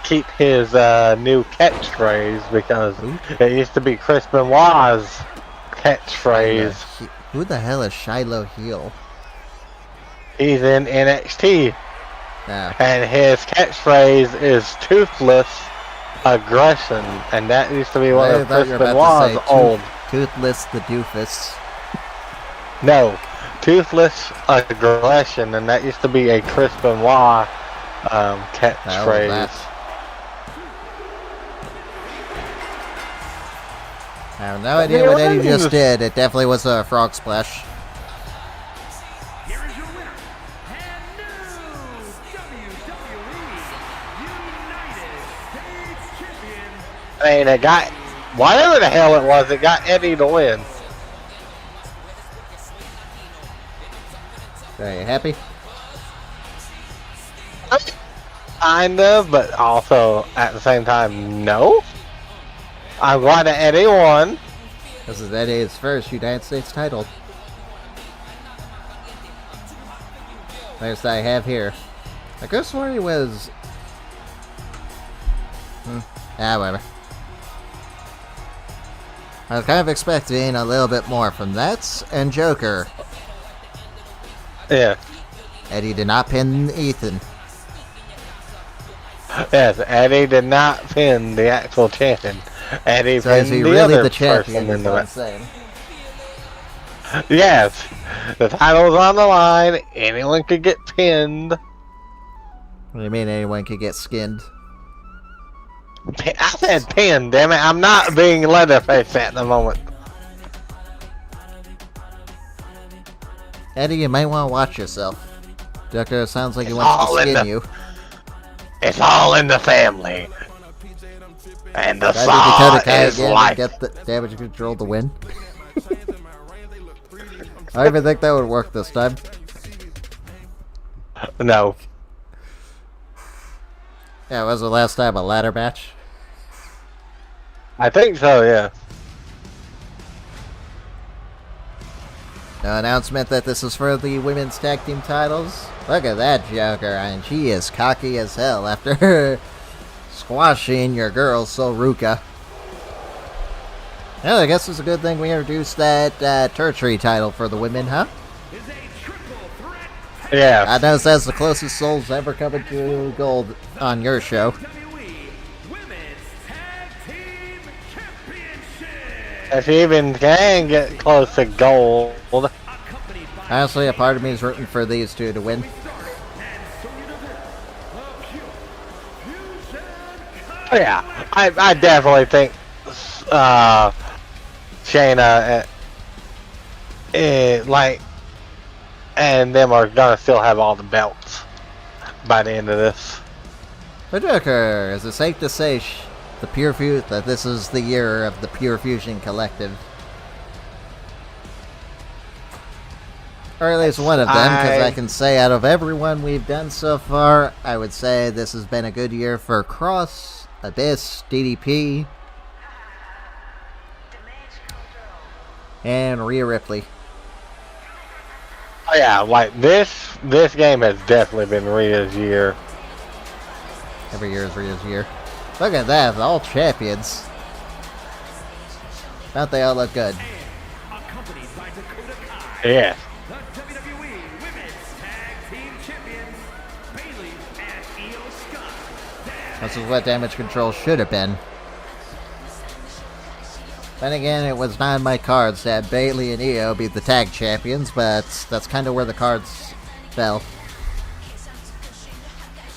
keep his new catchphrase, because it used to be Chris Benoit's catchphrase. Who the hell is Shiloh Hill? He's in NXT, No. and his catchphrase is toothless aggression, and that used to be one I of thought Chris you were about to Benoit's say old. Toothless the doofus. No, toothless aggression, and that used to be a Chris Benoit catchphrase. I have no idea what Eddie just did. It definitely was a frog splash. Here is your winner, and new WWE United States Champion, I mean, it got whatever the hell it was. It got Eddie to win. Are you happy? Kind of, but also at the same time, no. I'm glad that Eddie won. This is Eddie's first United States title. Next I have here. I could have sworn he was... whatever. I was kind of expecting a little bit more from that and Joker. Yeah. Eddie did not pin Ethan. Yes, Eddie did not pin the actual champion. Eddie So is pinned he the really other the champion, person is in the what I'm match. saying. Yes, the title's on the line. Anyone could get pinned. What do you mean anyone could get skinned? I said pinned, damn it. I'm not being Leatherface at the moment. Eddie, you might want to watch yourself. Joker sounds like he It's wants all to in skin the- you. It's all in the family. And the Gotta do saw Dakota Kai is again life. and get the damage control to win. I don't even think that would work this time. No. Yeah, was the last time a ladder match? I think so, yeah. No announcement that this is for the women's tag team titles. Look at that Joker, and she is cocky as hell after squashing your girl Soruka. Well, I guess it's a good thing we introduced that tertiary title for the women, huh? is a triple threat Yeah. I noticed that's the closest Souls ever coming to gold on your show. WWE Women's Tag Team Championship. If you even can get close to gold. Accompanied by Honestly, a part of me is rooting for these two to win. and Sonya Deville of Fusion Yeah, I definitely think Shayna and them are gonna still have all the belts by the end of this. But Joker, is it safe to say the Pure that this is the year of the Pure Fusion Collective? Or at least one of them, because I can say out of everyone we've done so far, I would say this has been a good year for Cross, Abyss, DDP, and Rhea Ripley. Oh yeah, like this game has definitely been Rhea's year. Every year is Rhea's year. Look at that, all champions. Don't they all look good? accompanied by Dakota Kai. Yeah. The WWE Women's Tag Team Champions, Bayley and Io Sky. This is what damage control should have been. Then again, it was not in my cards that Bayley and Io be the tag champions, but that's kind of where the cards fell.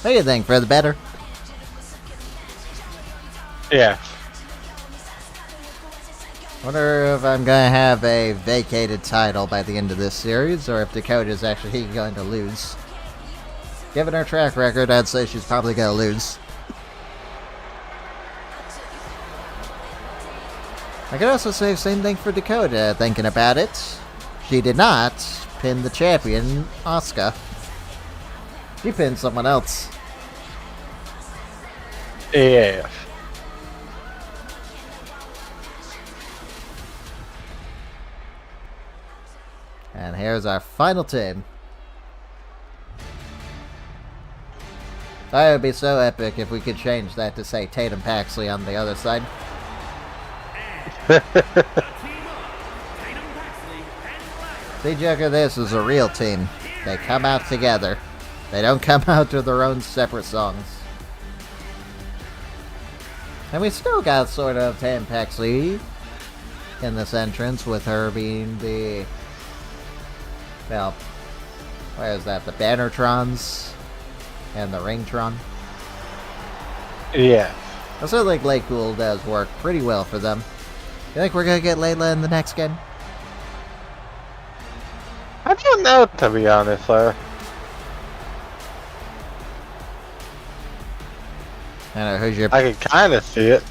What do you think, for the better? Yeah. Wonder if I'm gonna have a vacated title by the end of this series, or if Dakota's actually going to lose. Given her track record, I'd say she's probably gonna lose. I could also say the same thing for Dakota, thinking about it. She did not pin the champion, Asuka. She pinned someone else. Yes. And here's our final team. That would be so epic if we could change that to say Tatum Paxley on the other side. See, Joker, this is a real team. They come out together. They don't come out to their own separate songs. And we still got sort of Tatum Paxley in this entrance, with her being the... well, where is that? The Bannertrons and the Ringtron. Yeah. I still think Laycool does work pretty well for them. You think we're gonna get Layla in the next game? I don't know, to be honest, though. I don't know, who's your... I can kind of see it.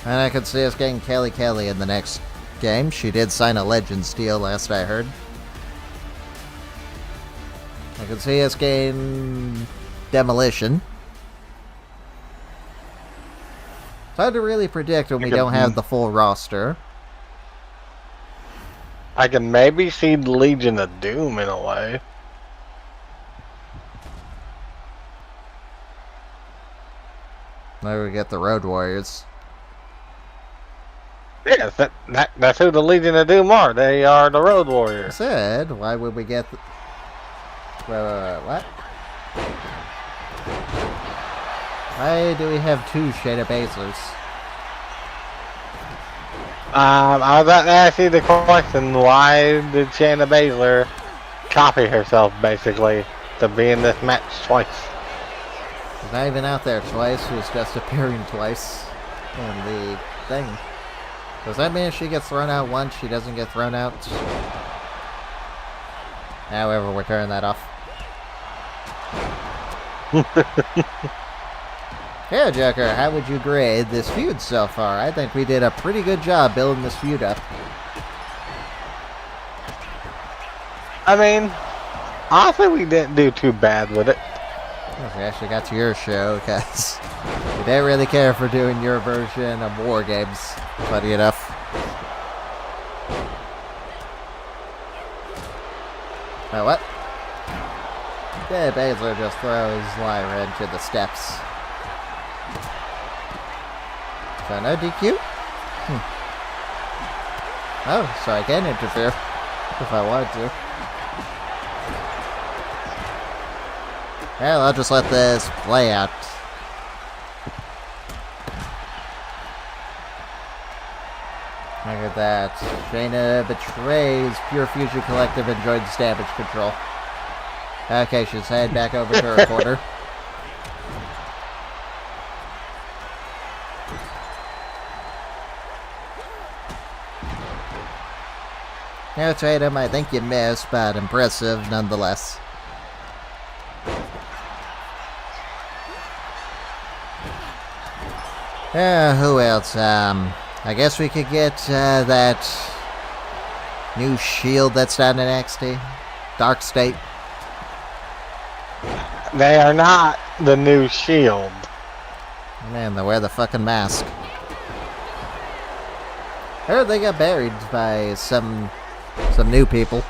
And I could see us getting Kelly in the next game. She did sign a Legends deal, last I heard. I could see us getting Demolition. It's hard to really predict when we don't have the full roster. I can maybe see the Legion of Doom in a way. Maybe we get the Road Warriors. Yes, that's who the Legion of Doom are. They are the Road I Warriors. said, why would we get... what? Why do we have two Shayna Baszlers? I was about to ask you the question, why did Shayna Baszler copy herself, basically, to be in this match twice? She's not even out there twice, she's just appearing twice in the thing. Does that mean if she gets thrown out once, she doesn't get thrown out? However, we're turning that off. Yeah, Joker, how would you grade this feud so far? I think we did a pretty good job building this feud up. I mean, honestly, we didn't do too bad with it. We actually got to your show, because we didn't really care for doing your version of War Games, funny enough. Now what? Yeah, Baszler just throws Lyra into the steps. So no DQ? Oh, so I can interfere if I wanted to. Well, I'll just let this play out. Look at that. Shayna betrays Pure Fusion Collective and joins Damage Control. Okay, she's heading back over to her corner. Now, Tatum, I think you missed, but impressive nonetheless. Who else? I guess we could get that new Shield that's down in NXT. Dark State. They are not the new Shield. Man, they wear the fucking mask. I heard they got buried by some new people.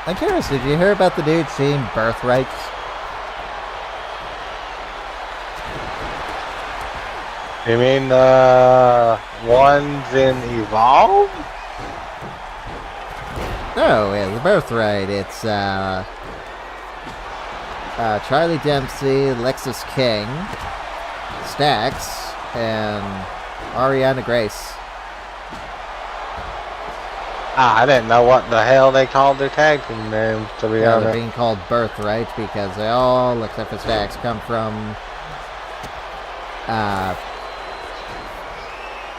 I'm curious, did you hear about the dude seeing birthrights? You mean the ones in Evolve? Oh, yeah, the birthright. It's Charlie Dempsey, Lexus King, Stax, and Ariana Grace. I didn't know what the hell they called their tag team name, to be They're honest. being called birthright because they all, except for Stax, come from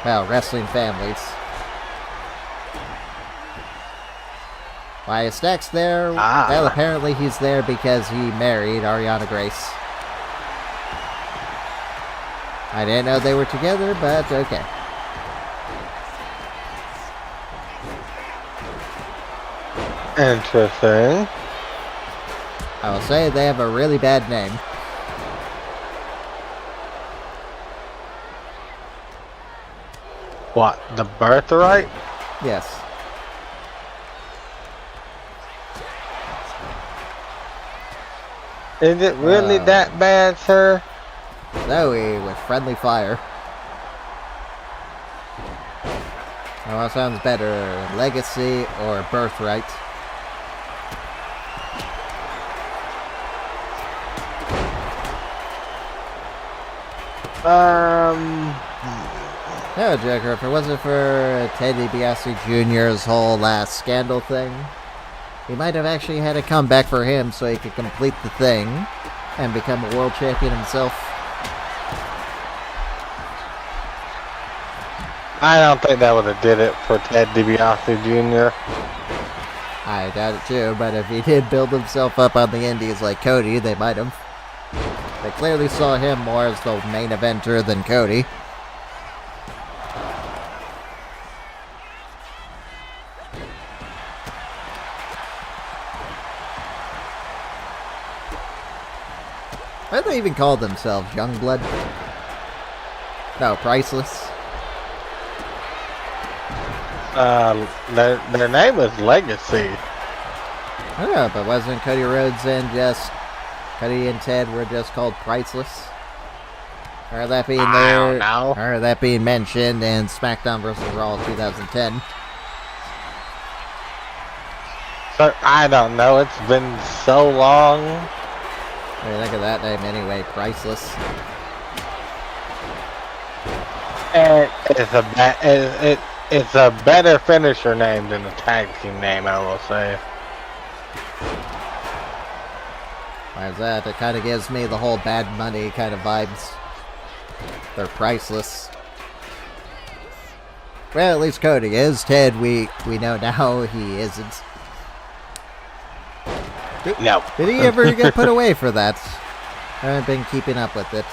well, wrestling families. Why is Stax there? Well, apparently he's there because he married Ariana Grace. I didn't know they were together, but okay. Interesting. I will say they have a really bad name. What, the birthright? Yes. Is it really that bad, sir? Zoe with friendly fire. Oh, what sounds better, legacy or birthright? No, Joker, if it wasn't for Ted DiBiase Jr.'s whole last scandal thing, he might have actually had a comeback for him so he could complete the thing and become a world champion himself. I don't think that would have did it for Ted DiBiase Jr. I doubt it too, but if he did build himself up on the indies like Cody, they might have. They clearly saw him more as the main eventer than Cody. Why do they even call themselves Youngblood? No, Priceless. Their name is Legacy. I don't know, but wasn't Cody Rhodes and just Cody and Ted were just called Priceless? Or that being I don't know. Or that being mentioned in SmackDown vs. Raw 2010? So, I don't know. It's been so long. What do you think of that name anyway? Priceless. And it's a better finisher name than a tag team name, I will say. Why is that? It kind of gives me the whole Bad Money kind of vibes. They're priceless. Well, at least Cody is. Ted, we know now he isn't. No. Did he ever get put away for that? I haven't been keeping up with it.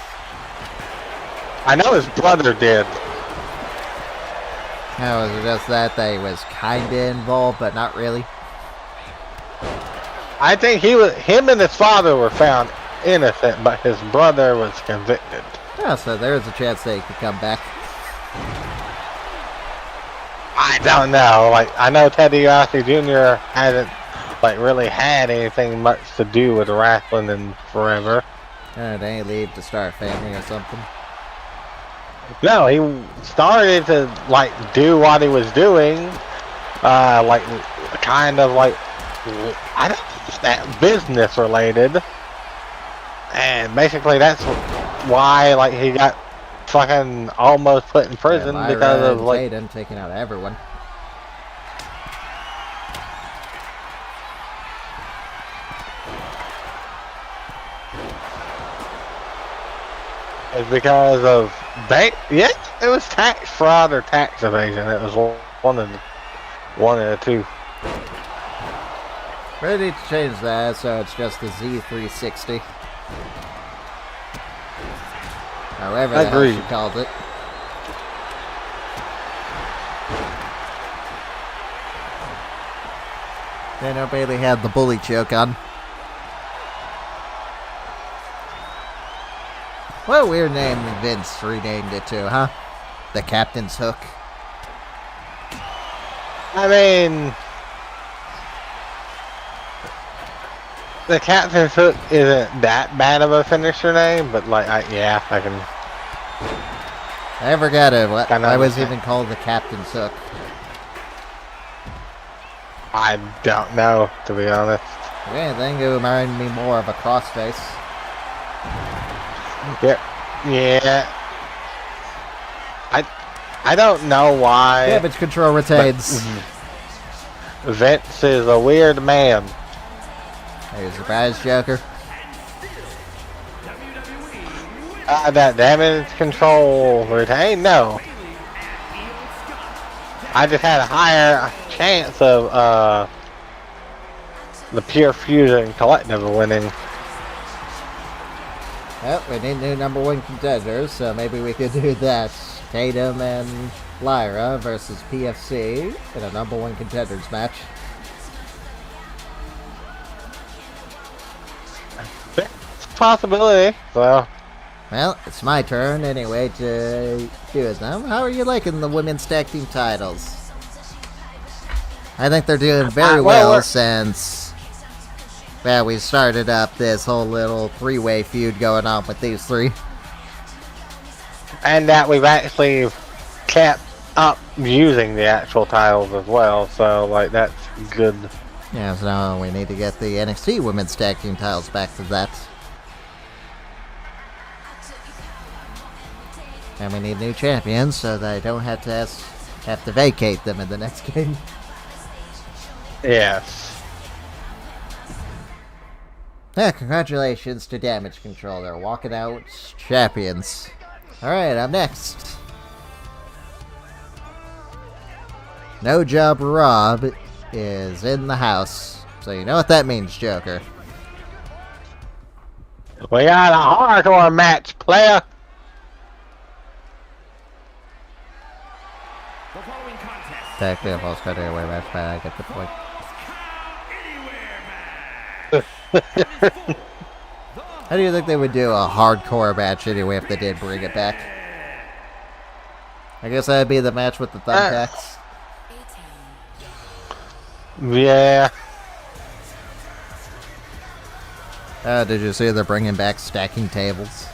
I know his brother did. No, was it just that he was kinda involved, but not really? I think him and his father were found innocent, but his brother was convicted. Yeah, so there's a chance that he could come back. I don't know. Like, I know Ted DiBiase Jr. hasn't really had anything much to do with wrestling in forever. Did he leave to start a family or something? No, he started to do what he was doing, I don't know, that business related, and basically that's why he got fucking almost put in prison because of Tatum taking out everyone. It's because of it was tax fraud or tax evasion. It was one of the two. We need to change that so it's just the Z360. However the hell she called it. Daniel Bailey had the bully choke on. What a weird name Vince renamed it to, huh? The Captain's Hook. I mean, the Captain's Hook isn't that bad of a finisher name, but I can. I forgot it. Why was it even called the Captain's Hook? I don't know, to be honest. If anything, it reminded me more of a crossface. Yeah. I don't know why. Damage control retains. Vince is a weird man. Are you surprised, Joker? That damage control retain? No. I just had a higher chance of the Pure Fusion Collective winning. Well, we need new number one contenders, so maybe we could do that. Tatum and Lyra versus PFC in a number one contenders match. It's a possibility. So, Well, it's my turn anyway to do it now. How are you liking the women's tag team titles? I think they're doing very well since, well, we started up this whole little three-way feud going on with these three. and that we've actually kept up using the actual titles as well. So, like, that's good. Yeah, so now we need to get the NXT women's tag team titles back to that. And we need new champions so they don't have to vacate them in the next game. Yes. Yeah, congratulations to Damage Control. They're walking out champions. Alright, up next. No Job Rob is in the house. So you know what that means, Joker. We got a hardcore match, player. The following contest. Technically, a false cutting away match, but I get the point. How do you think they would do a hardcore match anyway if they did bring it back? I guess that'd be the match with the thumbtacks. Yeah. Did you see they're bringing back stacking tables?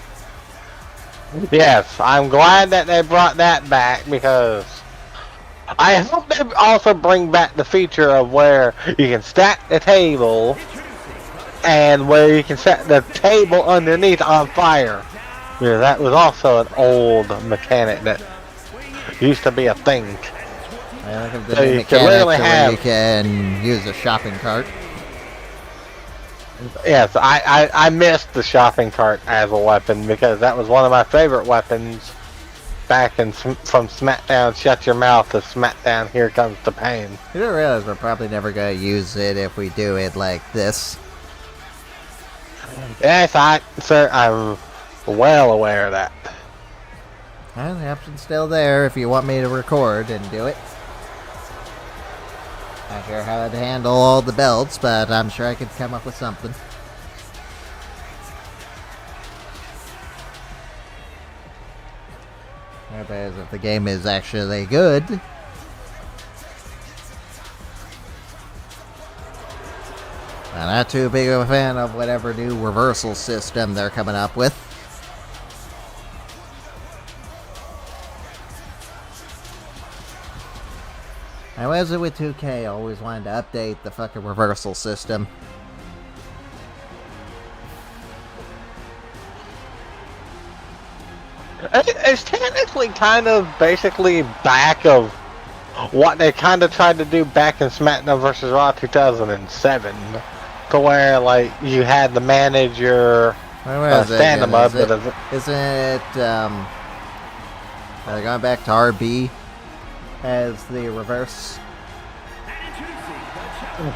Yes, I'm glad that they brought that back because I hope they also bring back the feature of where you can stack the table and where you can set the table underneath on fire. Yeah, that was also an old mechanic that used to be a thing. I think of the So new you can mechanic literally where you have- can use a shopping cart. Yes, I missed the shopping cart as a weapon because that was one of my favorite weapons back in from SmackDown Shut Your Mouth to SmackDown Here Comes the Pain. You don't realize we're probably never going to use it if we do it like this. Yes, sir, I'm well aware of that. Well, the option's still there if you want me to record and do it. Not sure how to handle all the belts, but I'm sure I could come up with something. Otherwise, if the game is actually good. I'm not too big of a fan of whatever new reversal system they're coming up with. I was it with 2K, always wanted to update the fucking reversal system. It's technically kind of basically back of what they kind of tried to do back in SmackDown vs. Raw 2007, to where like you had the manager Where was it stand again? them up. Isn't it, are they going back to RB as the reverse?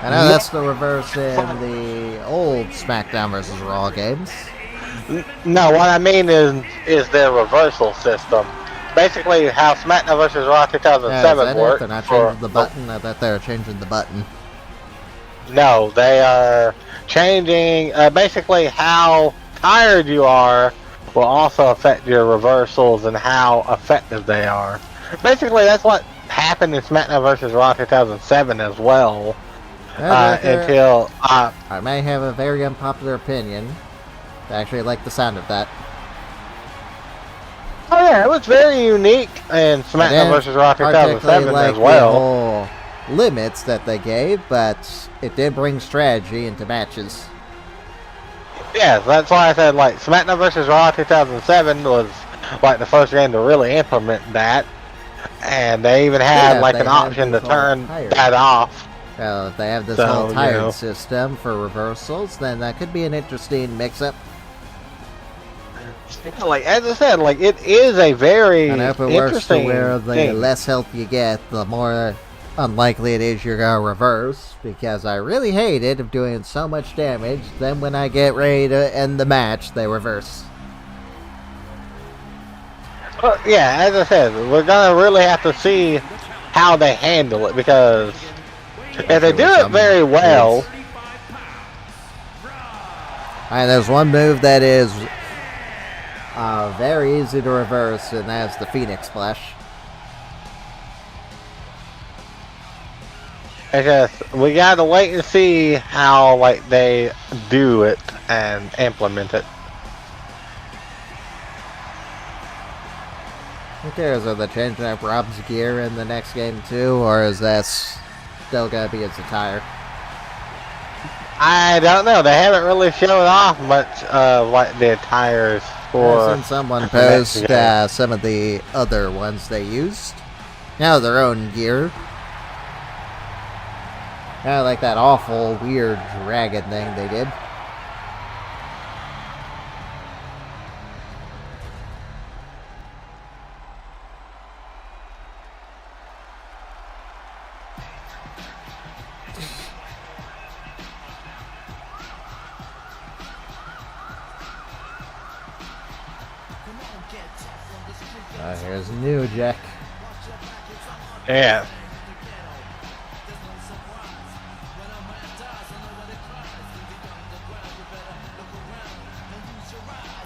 I know that's the reverse in the old SmackDown vs. Raw games. No, what I mean is their reversal system. Basically, how SmackDown vs. Raw Is 2007 that it? worked. They're not changing the button? I thought they were changing the button. No, they are changing. Basically, how tired you are will also affect your reversals and how effective they are. Basically, that's what happened in SmackDown vs. Raw 2007 as well. Until I may have a very unpopular opinion. I actually like the sound of that. oh yeah, it was very unique in SmackDown vs. Raw 2007 like as well. The whole limits that they gave, but it did bring strategy into matches. Yes, that's why I said like SmackDown vs. Raw 2007 was like the first game to really implement that, and they even had Yeah, like they an had option this to whole turn tire. that off. Well, if they have this So, whole you tired know. system for reversals, then that could be an interesting mix-up. Like as I said, like it is a very And if it works to interesting where the thing. less health you get, the more unlikely it is you're gonna reverse. Because I really hate it of doing so much damage, then when I get ready to end the match, they reverse. Well, yeah, as I said, we're gonna really have to see how they handle it because if they do with it some very well, moves. Alright, there's one move that is very easy to reverse, and that's the Phoenix Splash. it's just we gotta wait and see how like they do it and implement it. Who cares? Are they changing up Rob's gear in the next game too, or is that still gonna be his attire? I don't know. They haven't really shown off much of like the attires for. I've seen someone the next post game. some of the other ones they used. Now their own gear. Kind of like that awful, weird dragon thing they did. Here's New Jack. Yeah.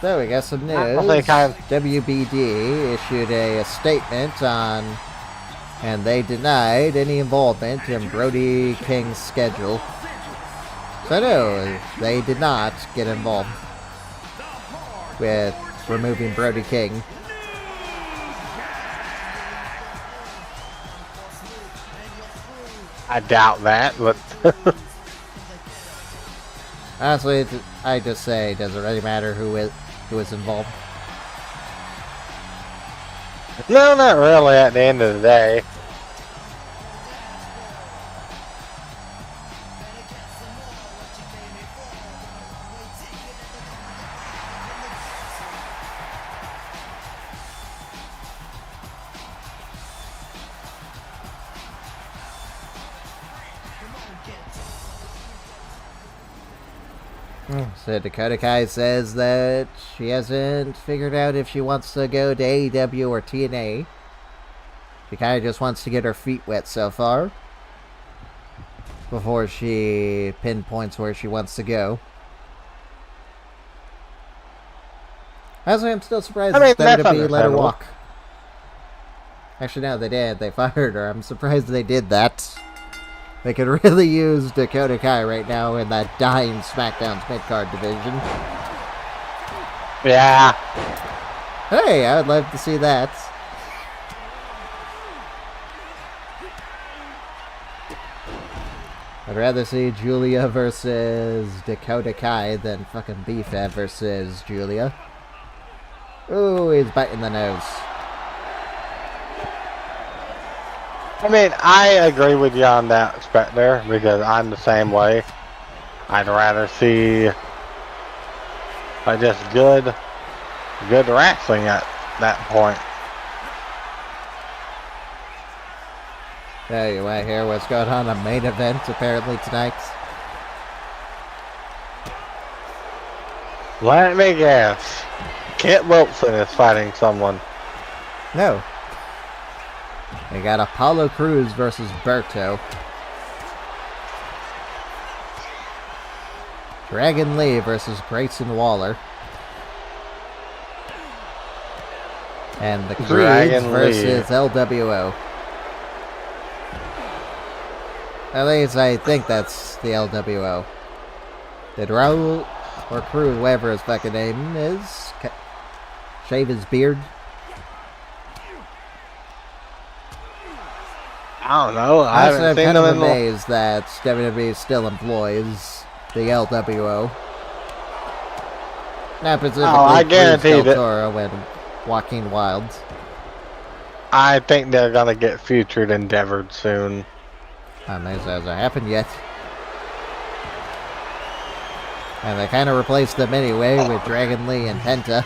So we got some news. I think WBD issued a statement on, and they denied any involvement in Brody King's schedule. So no, they did not get involved with removing Brody King. I doubt that, but Honestly, I just say, does it really matter who is involved? no, not really. At the end of the day, So Dakota Kai says that she hasn't figured out if she wants to go to AEW or TNA. She kind of just wants to get her feet wet so far before she pinpoints where she wants to go. Honestly, I'm still surprised that's WWE let her understandable. walk. Actually, no, they did. They fired her. I'm surprised they did that. They could really use Dakota Kai right now in that dying SmackDown's mid-card division. yeah. Hey, I would love to see that. I'd rather see Julia versus Dakota Kai than fucking B-Fab versus Julia. Ooh, he's biting the nose. I mean, I agree with you on that aspect there because I'm the same way. I'd rather see like just good wrestling at that point. Hey, you want to hear what's going on main event apparently tonight? Let me guess. Kit Wilson is fighting someone. No. We got Apollo Crews versus Berto. Dragon Lee versus Grayson Waller. And the Creeds Dragon versus Lee. LWO. At least I think that's the LWO. Did Raul or Crew, whatever his fucking name is, shave his beard? I don't know. I Honestly, haven't I'm seen kind them of in the... amazed that WWE still employs the LWO. Not specifically I guarantee Cruz Del that- Toro and Joaquin Wilde. I think they're gonna get featured Endeavored soon. I don't think that hasn't happened yet. And they kind of replaced them anyway with Dragon Lee and Penta.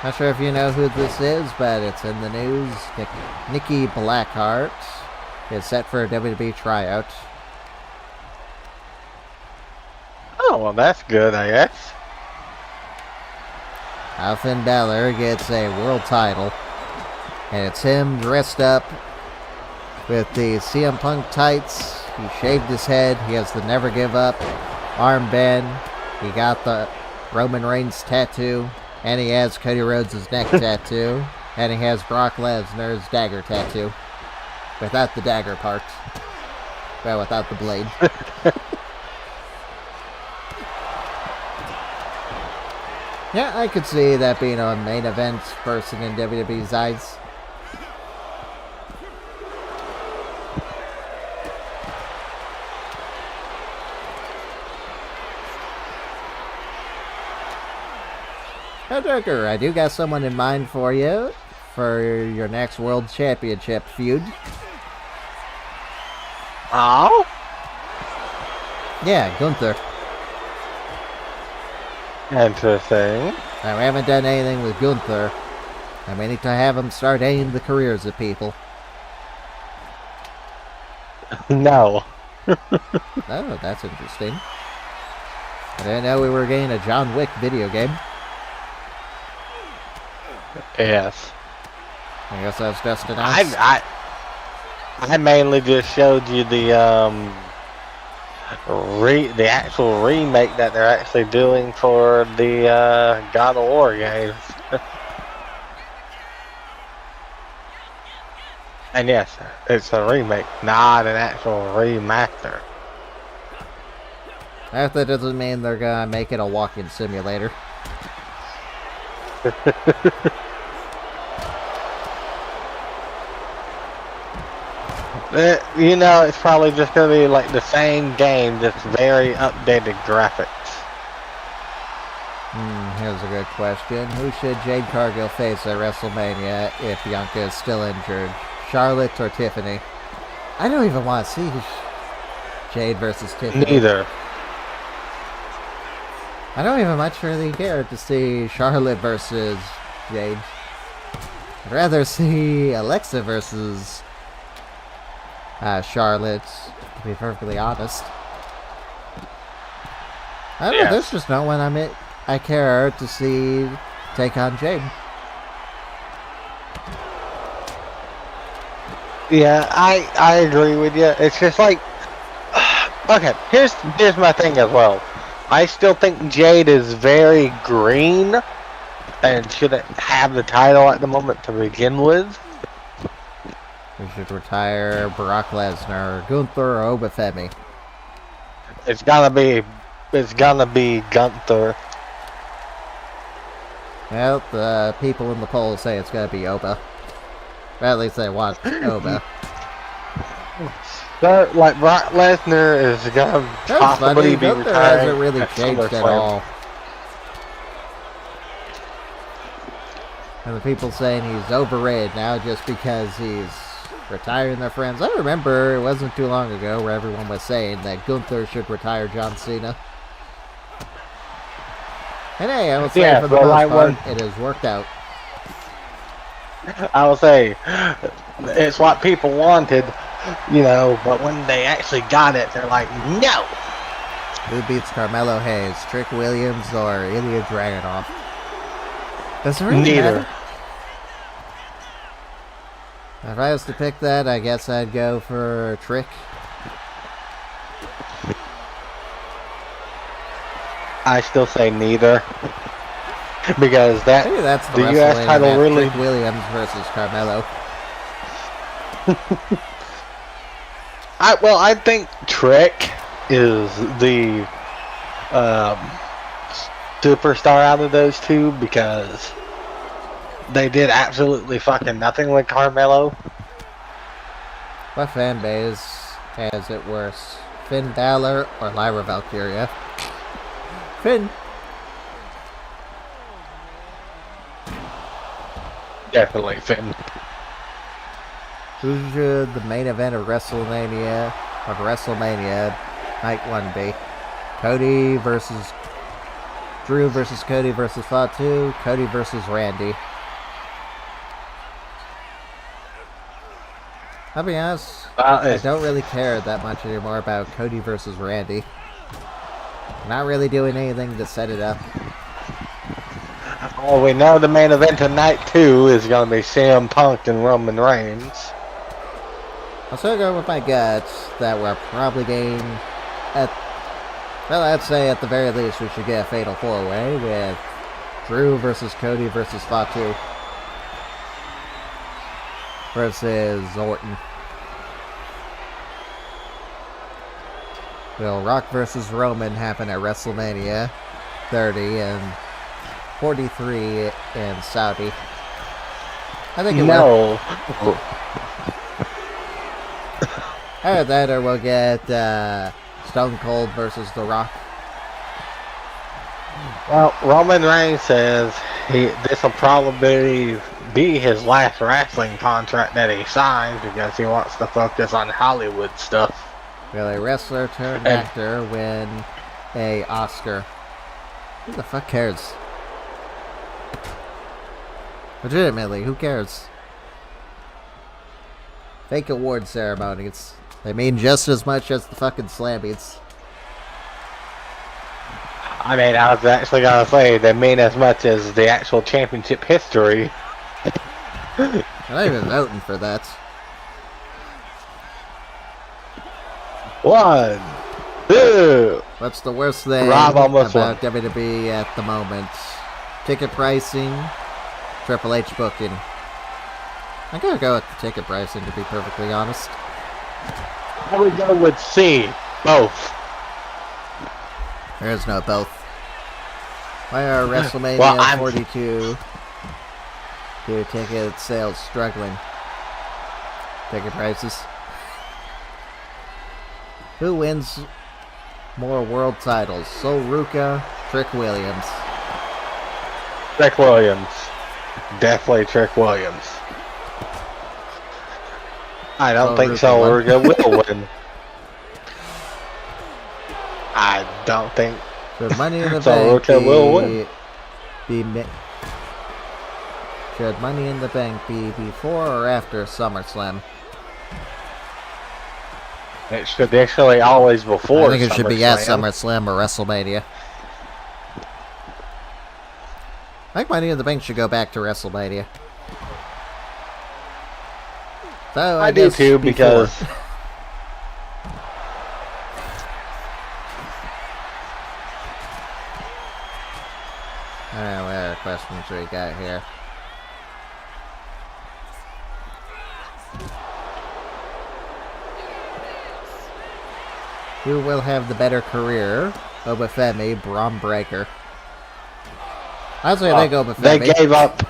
Not sure if you know who this is, but it's in the news. Nikki Blackheart is set for a WWE tryout. Oh, well, that's good, I guess. Finn Balor gets a world title. And it's him dressed up with the CM Punk tights. He shaved his head. He has the Never Give Up armband. He got the Roman Reigns tattoo. And he has Cody Rhodes' neck tattoo. And he has Brock Lesnar's dagger tattoo. Without the dagger part. Well, without the blade. Yeah, I could see that being a main event person in WWE's eyes. Now, Joker, I do got someone in mind for you for your next World Championship feud. Oh? Yeah, Gunther. Interesting. Now, we haven't done anything with Gunther, and we need to have him start ending the careers of people. No. Oh, that's interesting. I didn't know we were getting a John Wick video game. Yes. I guess that's just announced. I mainly just showed you the actual remake that they're actually doing for the God of War games. And yes, it's a remake, not an actual remaster. That doesn't mean they're gonna make it a walking simulator. You know, it's probably just going to be like the same game, just very updated graphics. Here's a good question. Who should Jade Cargill face at WrestleMania if Bianca is still injured? Charlotte or Tiffany? I don't even want to see Jade versus Tiffany. Neither. I don't even much really care to see Charlotte versus Jade. I'd rather see Alexa versus Charlotte, to be perfectly honest. I don't know, there's just no one I care to see take on Jade. Yeah, I agree with you. It's just like, okay, here's my thing as well. I still think Jade is very green and shouldn't have the title at the moment to begin with. We should retire Brock Lesnar, Gunther, or Obafemi. It's gonna be Gunther. Well, the people in the poll say it's gonna be Oba. Well, at least they want Oba. So, like, Brock Lesnar is gonna possibly be Gunther retired. hasn't really changed at all. And the people saying he's overrated now just because he's retiring their friends. I remember it wasn't too long ago where everyone was saying that Gunther should retire John Cena. And hey, I would say for the most part, it has worked out. I would say it's what people wanted, you know, but when they actually got it, they're like, no! Who beats Carmelo Hayes, Trick Williams, or Ilya Dragunov? Does it really matter? If I was to pick that, I guess I'd go for Trick. I still say neither. Because Maybe that's the US title match, really... Trick Williams versus Carmelo. I think Trick is the superstar out of those two because they did absolutely fucking nothing with Carmelo. What fan base has it worse? Finn Balor or Lyra Valkyria? Finn. Definitely Finn. Who should the main event of WrestleMania Night 1 be? Cody versus Drew versus Cody versus Fatu, Cody versus Randy. I'll be honest, I don't really care that much anymore about Cody versus Randy. Not really doing anything to set it up. Well, we know the main event tonight too is going to be CM Punk and Roman Reigns. I'll still go with my guts that we're probably getting I'd say at the very least we should get a Fatal 4-Way with Drew versus Cody versus Fatu versus Orton. Will Rock versus Roman happen at WrestleMania 30 and 43 in Saudi? I think it will. No. Either that or we'll get Stone Cold versus The Rock. Well, Roman Reigns says this will probably be his last wrestling contract that he signs because he wants to focus on Hollywood stuff. Will a wrestler turned actor win a Oscar? Who the fuck cares? Legitimately, who cares? Fake award ceremonies. They mean just as much as the fucking Slammies. I mean, I was actually going to say they mean as much as the actual championship history. I'm not even voting for that. 1, 2. What's the worst thing Rob almost about WWE at the moment? Ticket pricing, Triple H booking. I gotta go with the ticket pricing, to be perfectly honest. I would go with C. Both. There is no both. Why are WrestleMania 42 ticket sales struggling? Ticket prices. Who wins more world titles? Sol Ruka, Trick Williams. Trick Williams. Definitely Trick Williams. I don't think Sol Ruka will win. I don't think Should Money in the Sol Bank Ruka will win. Should Money in the Bank be before or after SummerSlam? It's traditionally always before. I think it should be at SummerSlam or WrestleMania. I think Money in the Bank should go back to WrestleMania. So I do too, because Alright, what other questions we got here? Who will have the better career? Obafemi, Braun Breaker. Honestly, I think Obafemi. They gave up.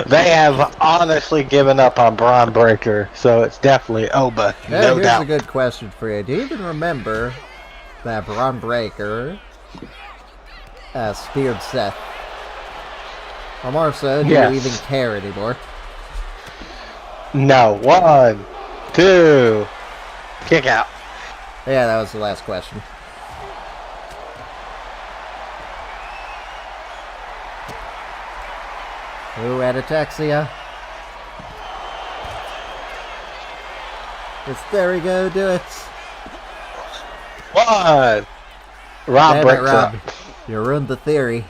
They have honestly given up on Braun Breaker, so it's definitely Oba, no Here's doubt. a good question for you. Do you even remember that Braun Breaker speared Seth? Or more so, do Yes. you even care anymore? No. 1, 2, kick out. Yeah, that was the last question. Who had ataxia? It's there we go, do it. 1. Rob Damn it, breaks Rob. up. You ruined the theory.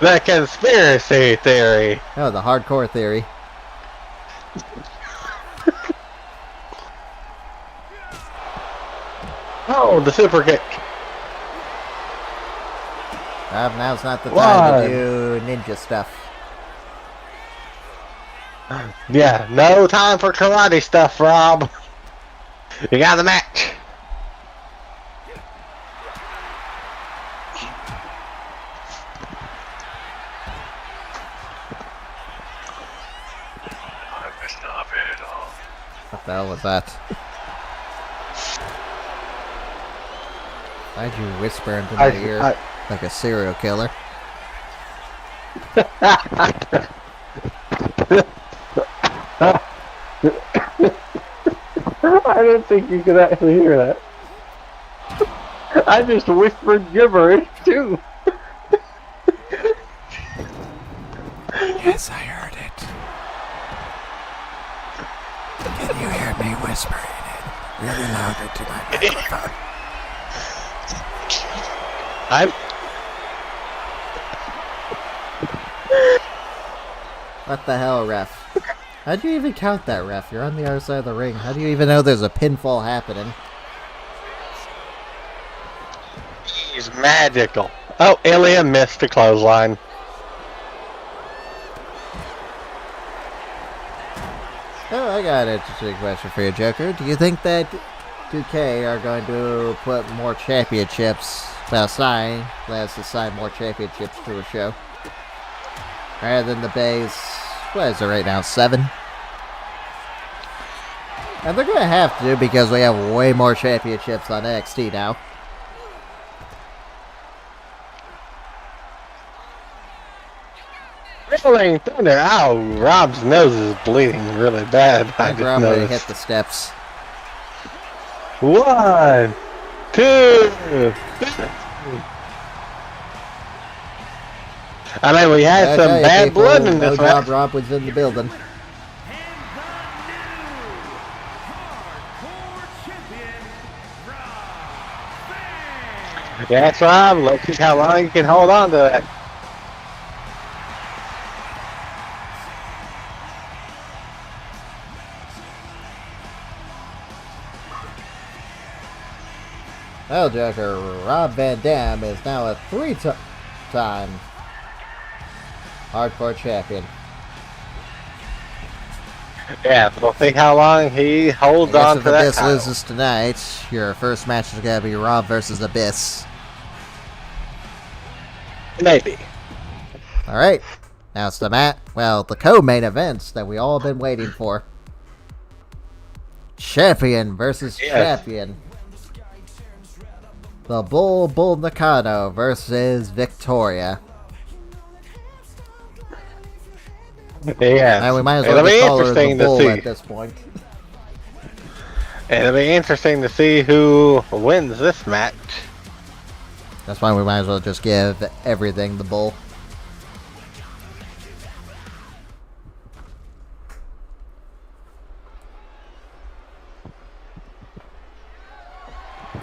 The conspiracy theory. Oh, the hardcore theory. Oh, the super kick. Rob, now's not the time One. to do ninja stuff. Yeah, no time for karate stuff, Rob. You got the match. What the hell was that? Why'd you whisper into my ear like a serial killer? I didn't think you could actually hear that. I just whispered gibberish too. Yes, I heard it. Can you hear me whispering it really loud into my microphone? What the hell, ref? How'd you even count that, ref? You're on the other side of the ring. How do you even know there's a pinfall happening? He's magical. Oh, Ilya missed the clothesline. Oh, I got an interesting question for you, Joker. Do you think that 2K are going to put more championships, assign more championships to a show? Rather than the base, what is it right now, 7? And they're going to have to because we have way more championships on NXT now. Rolling Thunder. Ow, Rob's nose is bleeding really bad. I just Rob really hit noticed. the steps. 1, 2. I mean, we had some Okay, bad people, blood in no this job match. Rob was in the building. And the new hardcore champion, Rob Van. Yeah, that's Rob. Let's see how long you can hold on to that. Well, Joker, Rob Van Dam is now a 3-time hardcore champion. Yeah, we'll see how long he holds I guess on if to that Abyss title. loses tonight, your first match is going to be Rob versus Abyss. Maybe. Alright, now it's the co-main events that we all been waiting for. Champion versus Yes. champion. The Bull Nakano versus Victoria. Yeah. And we might as well It'll be just call her the interesting to Bull see. at this point. It'll be interesting to see who wins this match. That's why we might as well just give everything the Bull.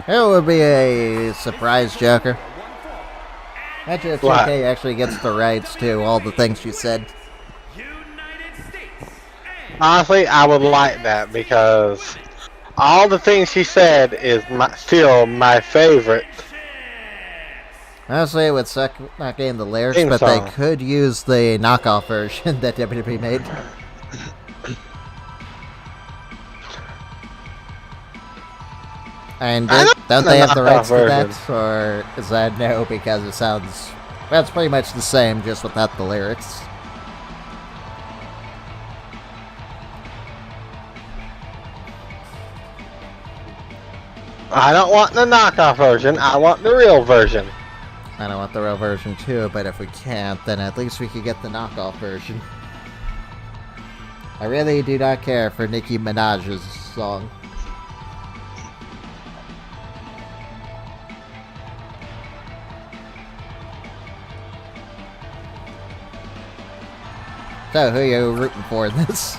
It would be a surprise, Joker. Imagine if What? 2K actually gets the rights to all the things you said. United States and Honestly, I would like that because all the things she said is still my favorite. Honestly, it would suck not getting the lyrics, Theme but song. they could use the knockoff version that WWE made. And I don't don't know they have the knockoff rights to version. that? Or is that no, because it sounds... Well, it's pretty much the same, just without the lyrics. I don't want the knockoff version. I want the real version. I don't want the real version too, but if we can't, then at least we could get the knockoff version. I really do not care for Nicki Minaj's song. So, who are you rooting for in this?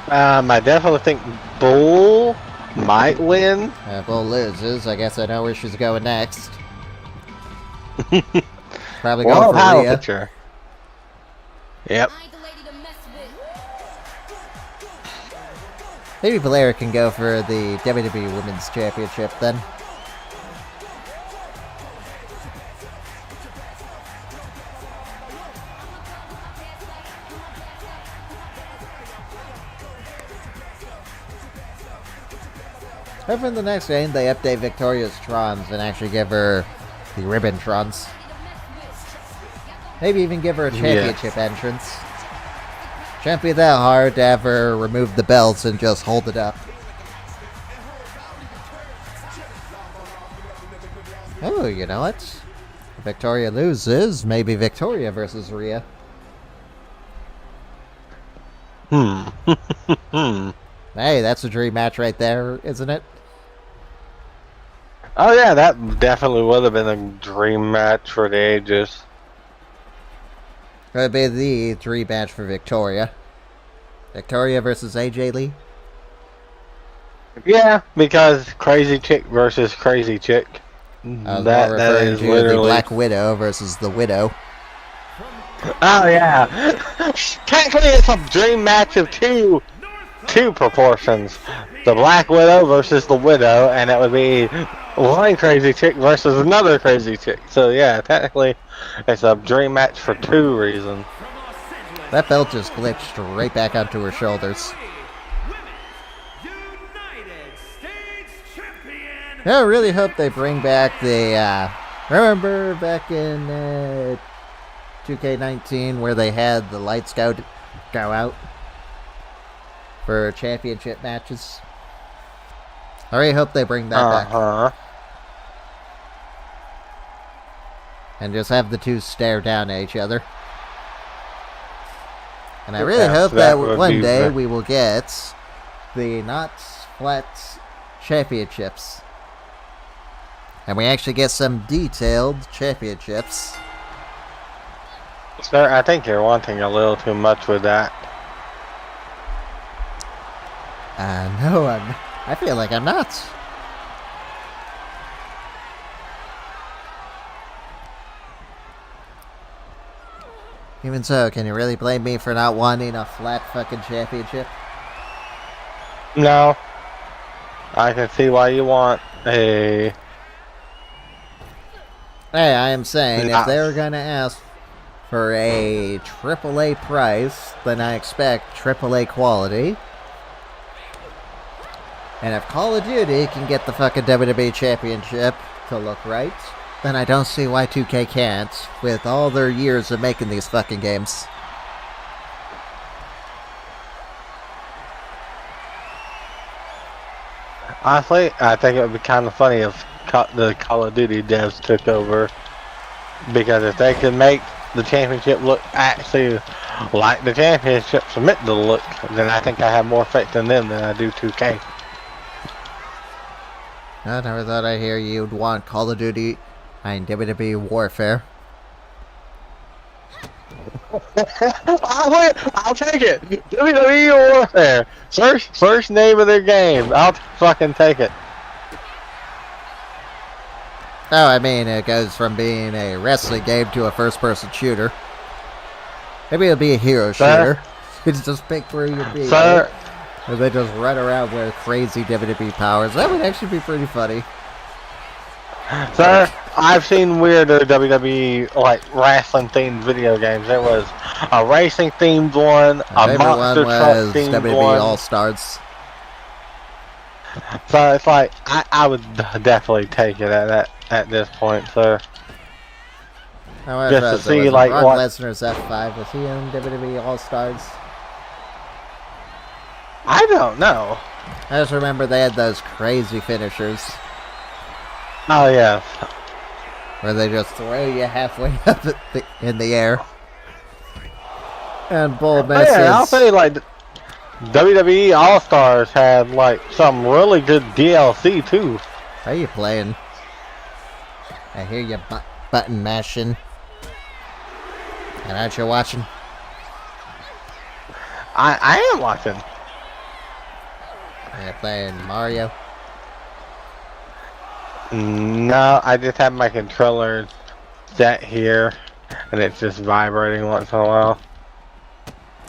I definitely think Bull might win. If Bull loses, I guess I know where she's going next. Probably Well, going for title Rhea. picture. Yep. I ain't the lady to mess with. Maybe Blair can go for the WWE Women's Championship then. However, in the next game, they update Victoria's Trons and actually give her the Ribbon Trons. Maybe even give her a championship entrance. Can't be that hard to have her remove the belts and just hold it up. Oh, you know what? If Victoria loses, maybe Victoria versus Rhea. Hey, that's a dream match right there, isn't it? Oh yeah, that definitely would have been a dream match for the ages. It would be the dream match for Victoria. Victoria versus AJ Lee. Yeah, because crazy chick versus crazy chick. I was That more that referring is to the literally Black Widow versus the Widow. Oh yeah. Technically, it's a dream match of two proportions. The Black Widow versus the Widow, and it would be one crazy chick versus another crazy chick. So yeah, technically, it's a dream match for two reasons. From Los Angeles, That belt just glitched right back onto her shoulders. Women's United States Champion. Yeah, I really hope they bring back the, remember back in 2K19 where they had the lights go out for championship matches? I really hope they bring that back. And just have the two stare down at each other. And I really hope that one day we will get the Knots Flats Championships. And we actually get some detailed championships. Sir, I think you're wanting a little too much with that. No, I feel like I'm not. Even so, can you really blame me for not wanting a flat fucking championship? No. I can see why you want a... Hey, I am saying, Nah. if they were gonna ask for a AAA price, then I expect AAA quality. And if Call of Duty can get the fucking WWE Championship to look right, then I don't see why 2K can't, with all their years of making these fucking games. Honestly, I think it would be kind of funny if the Call of Duty devs took over. Because if they could make the championship look actually like the championship's meant to look, then I think I have more faith in them than I do 2K. I never thought I'd hear you'd want Call of Duty and WWE Warfare. I'll take it. WWE Warfare. First name of their game. I'll fucking take it. Oh, I mean, it goes from being a wrestling game to a first-person shooter. Maybe it'll be a hero shooter. You just pick through your people. Sir, And they just run around with crazy WWE powers. That would actually be pretty funny. Sir, I've seen weirder WWE like wrestling themed video games. There was a racing themed one, My a favorite monster one truck was themed WWE one. All-Stars. So it's like I would definitely take it at this point, sir. Just to see like Brock what. Lesnar's F5. Was he in WWE All-Stars? I don't know. I just remember they had those crazy finishers Oh yeah. where they just throw you halfway up in the air. And Bull misses. Yeah, I'll say like WWE All Stars had like some really good DLC too. How are you playing? I hear you button mashing. And aren't you watching? I am watching. Are you playing Mario? No, I just have my controller set here, and it's just vibrating once in a while.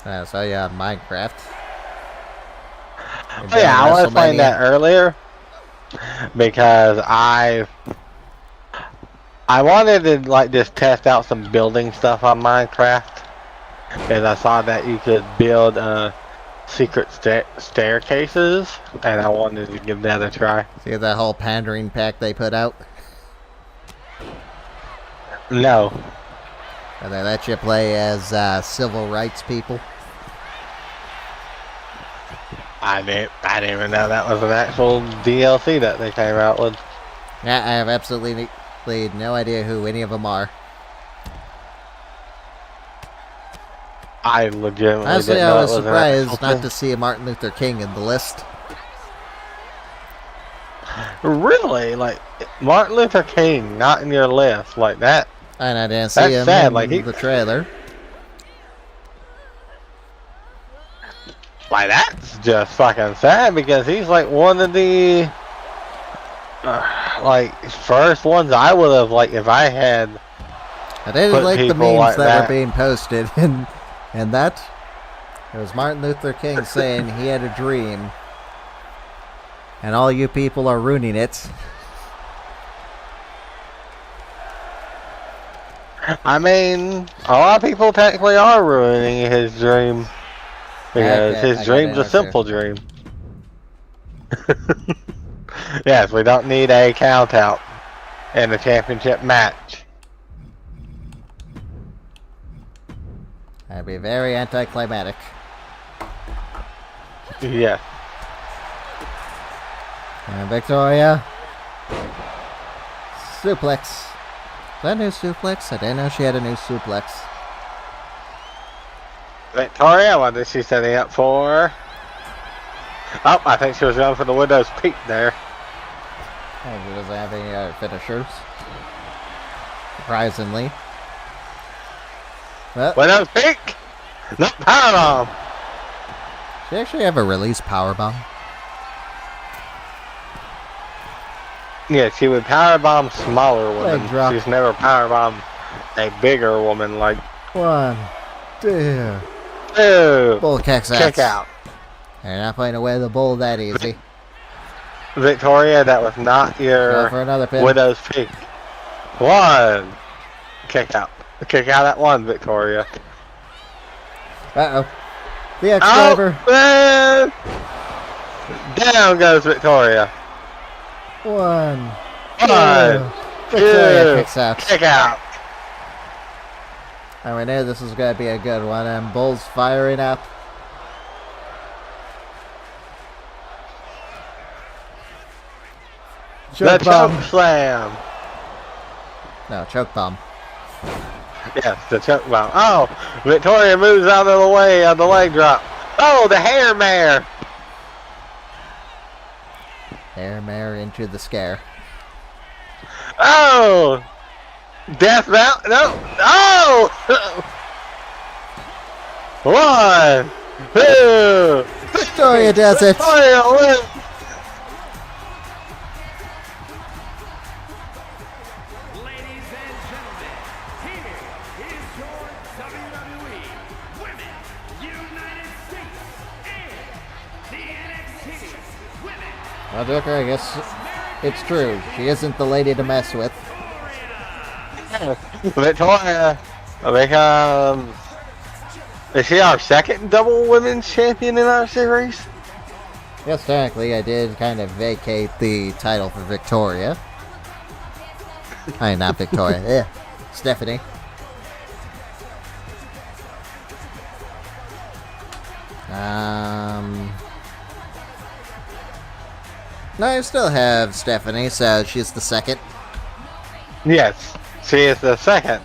I saw you on Minecraft. Oh yeah, I was playing that earlier because I wanted to like just test out some building stuff on Minecraft, because I saw that you could build secret staircases, and I wanted to give that a try. See that whole pandering pack they put out? No. Where they let you play as civil rights people. I didn't even know that was an actual DLC that they came out with. Yeah, I have absolutely no idea who any of them are. I legitimately Honestly, didn't I know was it was an surprised actual not thing. to see Martin Luther King in the list. Really? Like, Martin Luther King not in your list like that? And I didn't see That's him sad, in like, he- the trailer. Like, that's just fucking sad, because he's like one of the like first ones I would have, like, if I had I didn't put like the people memes like that that. were being posted, and that it was Martin Luther King saying he had a dream, and all you people are ruining it. I mean, a lot of people technically are ruining his dream. Because Okay, his I got dream's it, a simple dream. Yes, we don't need a count out in a championship match. That'd be very anticlimactic. Yes. And Victoria. Suplex. Is that a new suplex? I didn't know she had a new suplex. Victoria, what is she setting up for? Oh, I think she was going for the Widow's Peak there. Oh, she doesn't have any other finishers. Surprisingly. Well, Widow's Peak! No, powerbomb! she actually have a release powerbomb. Yeah, she would powerbomb smaller Leg women. drop. She's never powerbombed a bigger woman like 1, 2. two. Bull kicks out. Kick out. They're not playing away the bull that easy. Victoria, that was not Go your for another pin. Widow's Peak. 1. Kick out. Kick out at 1, Victoria. Uh-oh. The X-Driver. Oh, down goes Victoria. 1, 2. 1, Victoria 2. kicks out. Kick out. And we knew this was going to be a good one. And Bull's firing up. The Choke bomb. choke slam. No, choke bomb. Yes, the choke bomb. Oh, Victoria moves out of the way on the leg drop. Oh, the hair mare. Air mare into the scare. Oh, death mount. No. Oh. 1, 2. Victoria does it. Victoria wins. Ladies and gentlemen, here is your WWE Women's United States and the NXT Women's Well, Joker, I guess it's true. She isn't the lady to mess with. Victoria becomes. Is she our second double women's champion in our series? Yes, technically, I did kind of vacate the title for Victoria. I mean, not Victoria. Stephanie. No, I still have Stephanie, so she's the second. Yes, she is the second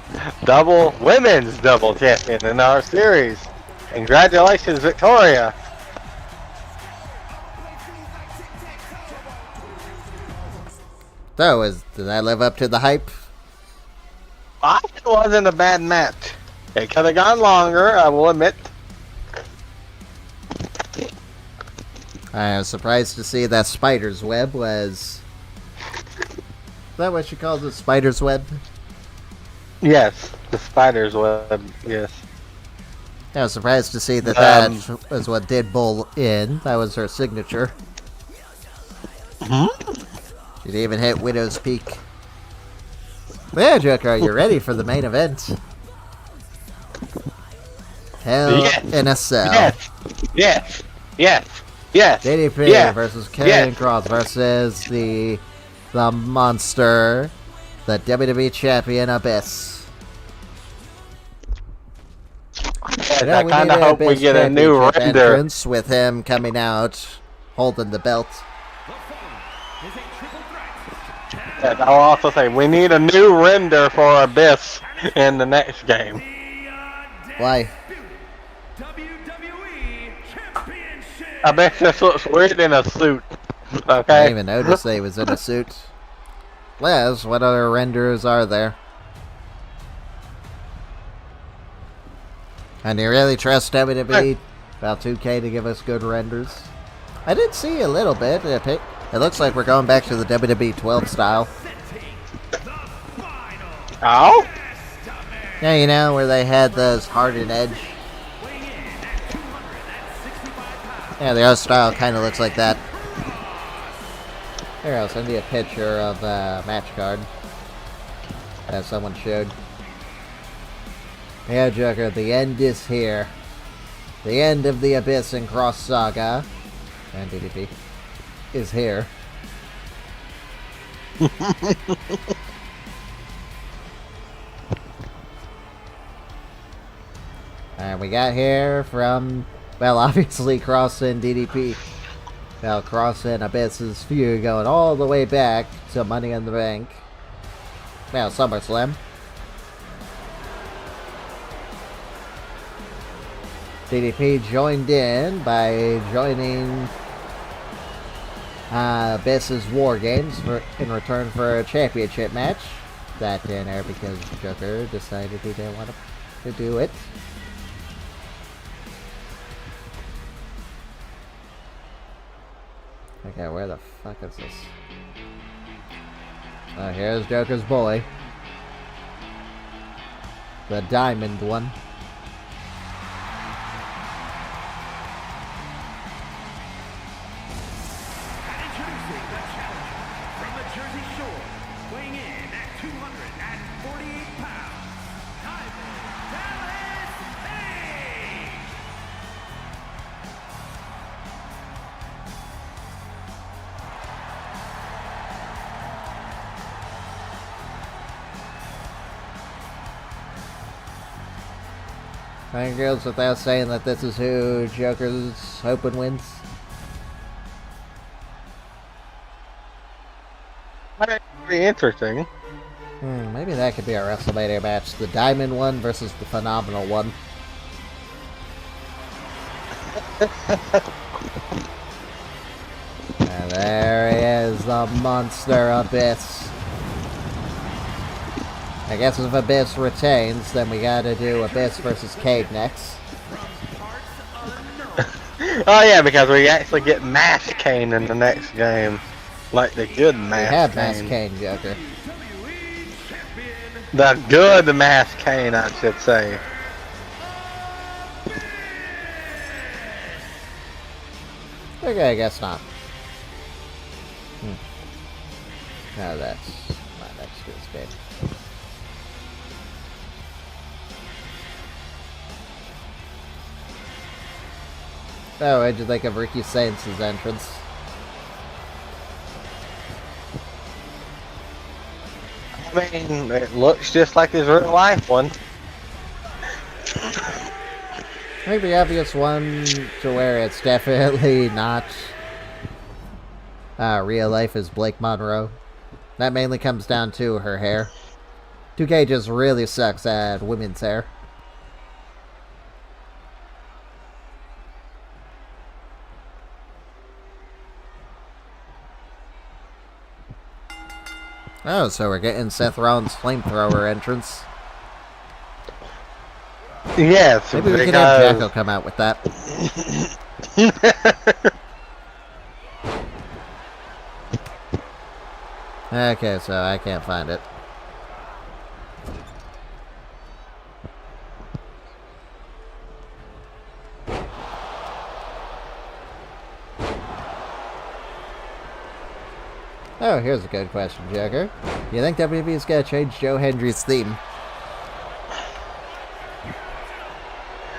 women's double champion in our series. Congratulations, Victoria. So, did that live up to the hype? It wasn't a bad match. It could have gone longer, I will admit. I was surprised to see that spider's web was... Is that what she calls it? Spider's web? Yes, the spider's web, yes. I was surprised to see that that was what did Bull in. That was her signature. She'd even hit Widow's Peak. Yeah, Joker, are you ready for the main event? Hell in a Cell. Yes. DDP yes, versus Karrion Kross versus the monster, the WWE Champion Abyss. Yes, I kind of hope we get a new render. Entrance with him coming out holding the belt. Yes, I'll also say we need a new render for Abyss in the next game. Why? WWE Championship. Abyss just looks weird in a suit. I didn't Okay. even notice that he was in a suit. Les, what other renders are there? And you really trust WWE about 2K to give us good renders? I did see a little bit. It looks like we're going back to the WWE 12 style. Oh? Yeah, you know, where they had those hardened edge. Yeah, the other style kind of looks like that. Here, I'll send you a picture of a match card that someone showed. Yeah, Joker, the end is here. The end of the Abyss and Cross Saga, and DDP, is here. And we got here from, well, obviously Cross and DDP. Well, Cross and Abyss's feud going all the way back to Money in the Bank. Well, SummerSlam. DDP joined in by joining Abyss's War Games in return for a championship match. That didn't air because Joker decided he didn't want to do it. Okay, where the fuck is this? Oh, here's Joker's boy. The diamond one. And introducing the challenger from the Jersey Shore, weighing in at 248 pounds, Diamond Dallas Page. I think it goes without saying that this is who Joker's hoping wins. Pretty interesting. Maybe that could be a WrestleMania match. The Diamond one versus the Phenomenal one. And there he is, the Monster Abyss. I guess if Abyss retains, then we gotta do Abyss versus Cade next. Oh yeah, because we actually get Mass Kane in the next game. Like the good We Mass have Kane. Mass Kane, Joker. The good Mass Kane, I should say. Okay, I guess not. No, that's not next to this game. Oh, what'd you think of Ricky Saints' entrance? I mean, it looks just like his real life one. I think the obvious one to where it's definitely not real life is Blake Monroe. That mainly comes down to her hair. 2K just really sucks at women's hair. Oh, so we're getting Seth Rollins' flamethrower entrance. Yes, Maybe we could have Jacko come out with that. Okay, so I can't find it. Oh, here's a good question, Joker. You think WWE's gonna change Joe Hendry's theme?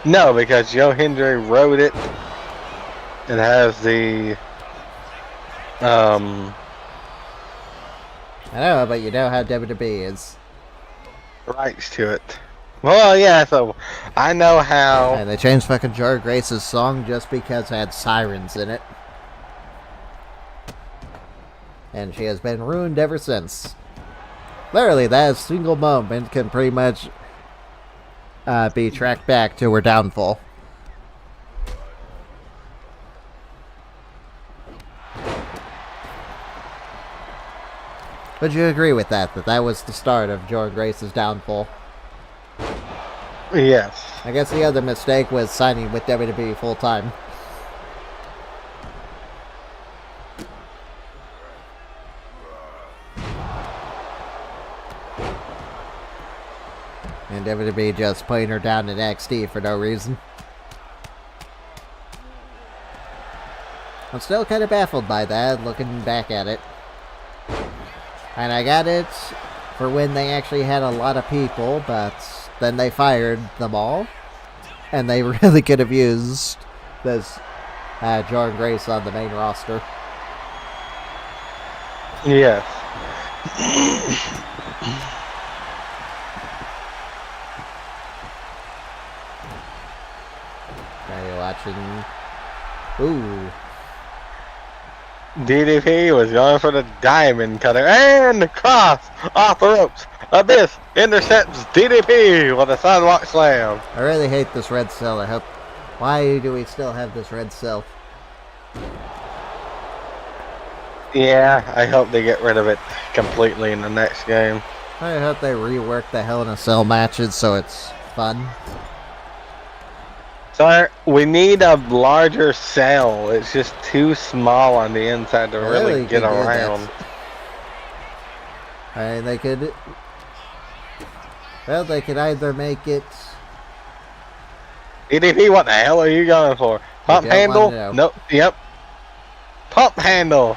No, because Joe Hendry wrote it. It has the I know, but you know how WWE is. rights to it. Well, yeah, so I know how. And they changed fucking Jar Grace's song just because it had sirens in it. And she has been ruined ever since. Literally, that single moment can pretty much be tracked back to her downfall. Would you agree with that? That was the start of Jar Grace's downfall? Yes. I guess the other mistake was signing with WWE full time. And WWE just putting her down in NXT for no reason. I'm still kind of baffled by that, looking back at it. And I got it for when they actually had a lot of people, but then they fired them all. And they really could have used this Jordan Grace on the main roster. Yes. Now you're watching. Ooh. DDP was going for the diamond cutter and the cross off the ropes. Abyss intercepts DDP with a sidewalk slam. I really hate this red cell. I hope. Why do we still have this red cell? Yeah, I hope they get rid of it completely in the next game. I hope they rework the Hell in a Cell matches so it's fun. So we need a larger cell. It's just too small on the inside to really get could do around. that. I mean, they could. Well, they could either make it. DDP, what the hell are you going for? Pump don't handle? wanna know. Nope. Yep. Pump handle.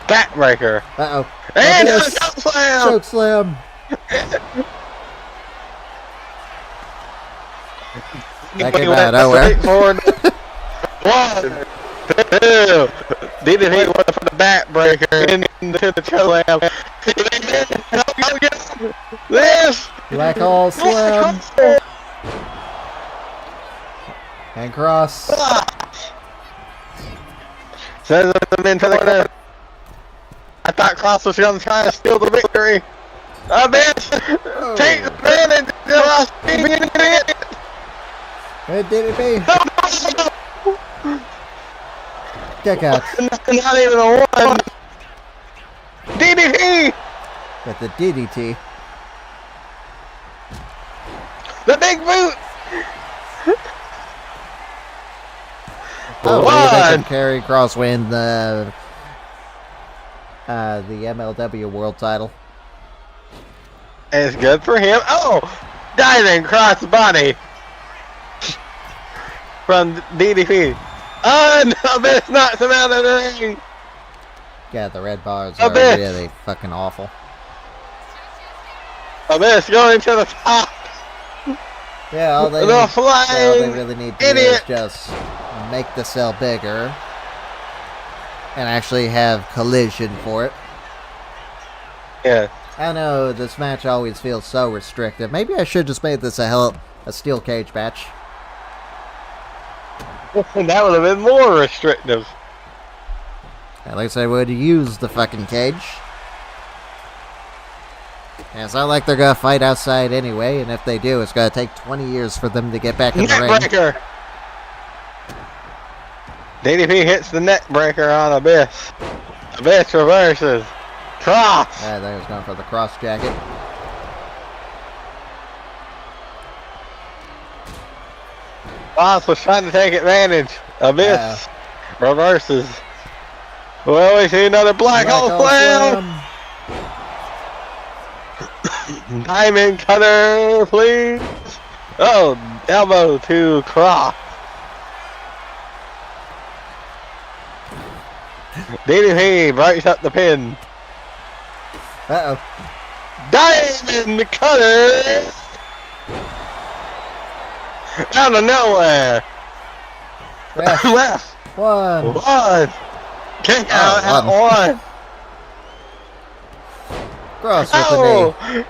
Backbreaker. Uh oh. And a choke slam. Choke slam. That came out of nowhere. One, two. DDP went for the backbreaker into the choke slam. This. Black hole slam. And cross. Sends them into the corner. I thought Cross was going to try to steal the victory. Abyss takes advantage. Hey, DDP. Kick out. Not even a one. DDP. With the DDT. The big boot. Oh, One. they can carry Cross win the MLW World Title. It's good for him. Oh, diving cross body from DDP. Oh, Abyss knocks him out of the ring. Yeah, the red bars are Abyss. really fucking awful. Abyss going to the top. Yeah, all they, The flying really need to idiot. do is just make the cell bigger and actually have collision for it. Yeah. I don't know, this match always feels so restrictive. Maybe I should just made this a steel cage match. That would have been more restrictive. At least I would use the fucking cage. And it's not like they're gonna fight outside anyway, and if they do, it's gonna take 20 years for them to get back in the ring. Neckbreaker. DDP hits the neckbreaker on Abyss. Abyss reverses. Cross. There's going for the cross jacket. Boss was trying to take advantage. Abyss reverses. Well, we see another black hole slam. Diamond cutter, please. Oh, elbow to Cross. DDP breaks up the pin. Uh-oh. Diamond cutter. Out of nowhere. Ref. Left. One. One. Kick out at one. Cross with the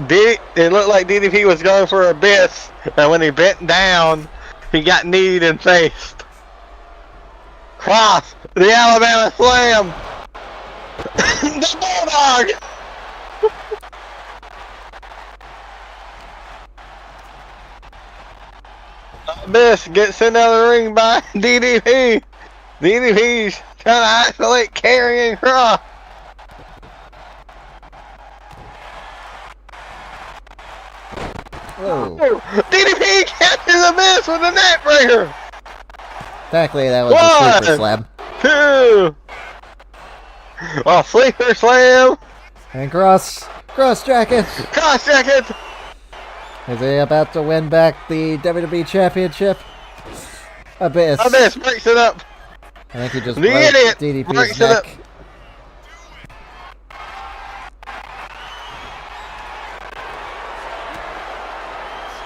knee. It looked like DDP was going for Abyss, and when he bent down, he got kneed and faced. Cross, the Alabama Slam. The Bulldog. Abyss gets sent out of the ring by DDP. DDP's trying to isolate carrying Cross. Whoa. DDP catches Abyss with a neckbreaker. Technically, that was a sleeper slam. Two. A sleeper slam. And cross jacket. Cross jacket. Is he about to win back the WWE Championship? Abyss. Abyss breaks it up. I think he just The broke idiot DDP's breaks it up. neck.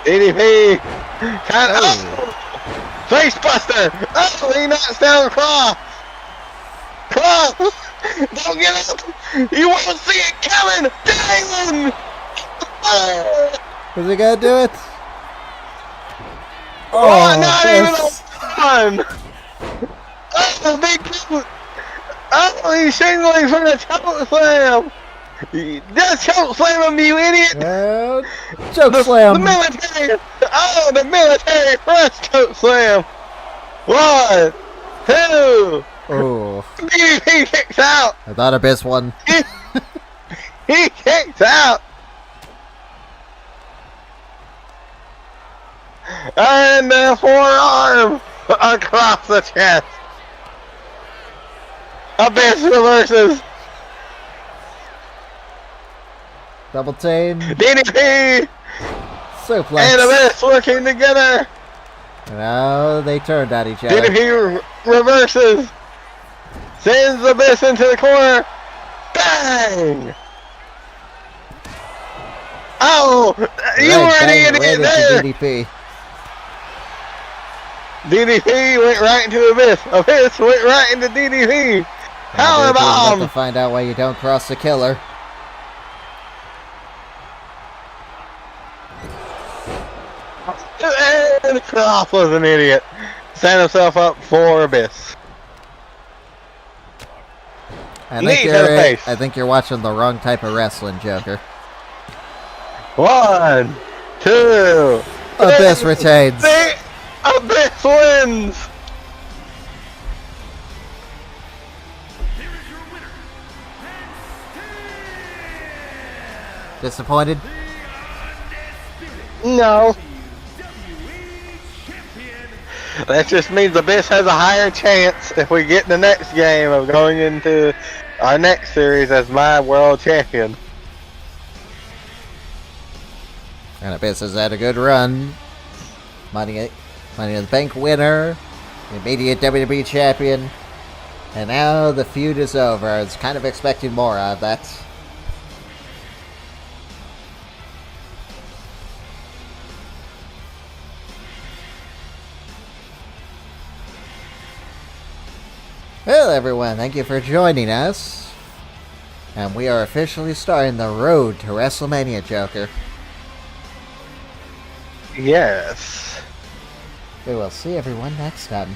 DDP. Kind of. Oh. Face buster. Oh, he knocks down Cross. Cross. Don't get up. You won't see it coming. Dang. Is he gonna do it? Oh, not Abyss. even a one. Oh, big boot. Oh, he's shingling from the choke slam. Just choke slam him, you idiot. And choke The slam. military. Oh, the military first choke slam. 1, 2. Oh, DDP kicks out. I thought Abyss won. He kicks out. And the forearm across the chest. Abyss reverses. Double team. DDP Suplex. and Abyss working together. Now they turned on each other. DDP reverses. Sends Abyss into the corner. Bang! Oh, you were an Bang idiot right there. into DDP. DDP went right into Abyss. Abyss went right into DDP. Now DDP is about to Powerbomb. find out why you don't cross the killer. And Cross was an idiot. Set himself up for Abyss. Knee to the face. I think you're watching the wrong type of wrestling, Joker. 1, 2. Abyss retains. The Abyss wins. Here is your winner, and Disappointed? No. WWE Champion, That just means Abyss has a higher chance if we get in the next game of going into our next series as my world champion. And Abyss has had a good run. Money in the Bank winner, immediate WWE champion, and now the feud is over. I was kind of expecting more out of that. Well, everyone, thank you for joining us. And we are officially starting the road to WrestleMania, Joker. Yes. We will see everyone next time.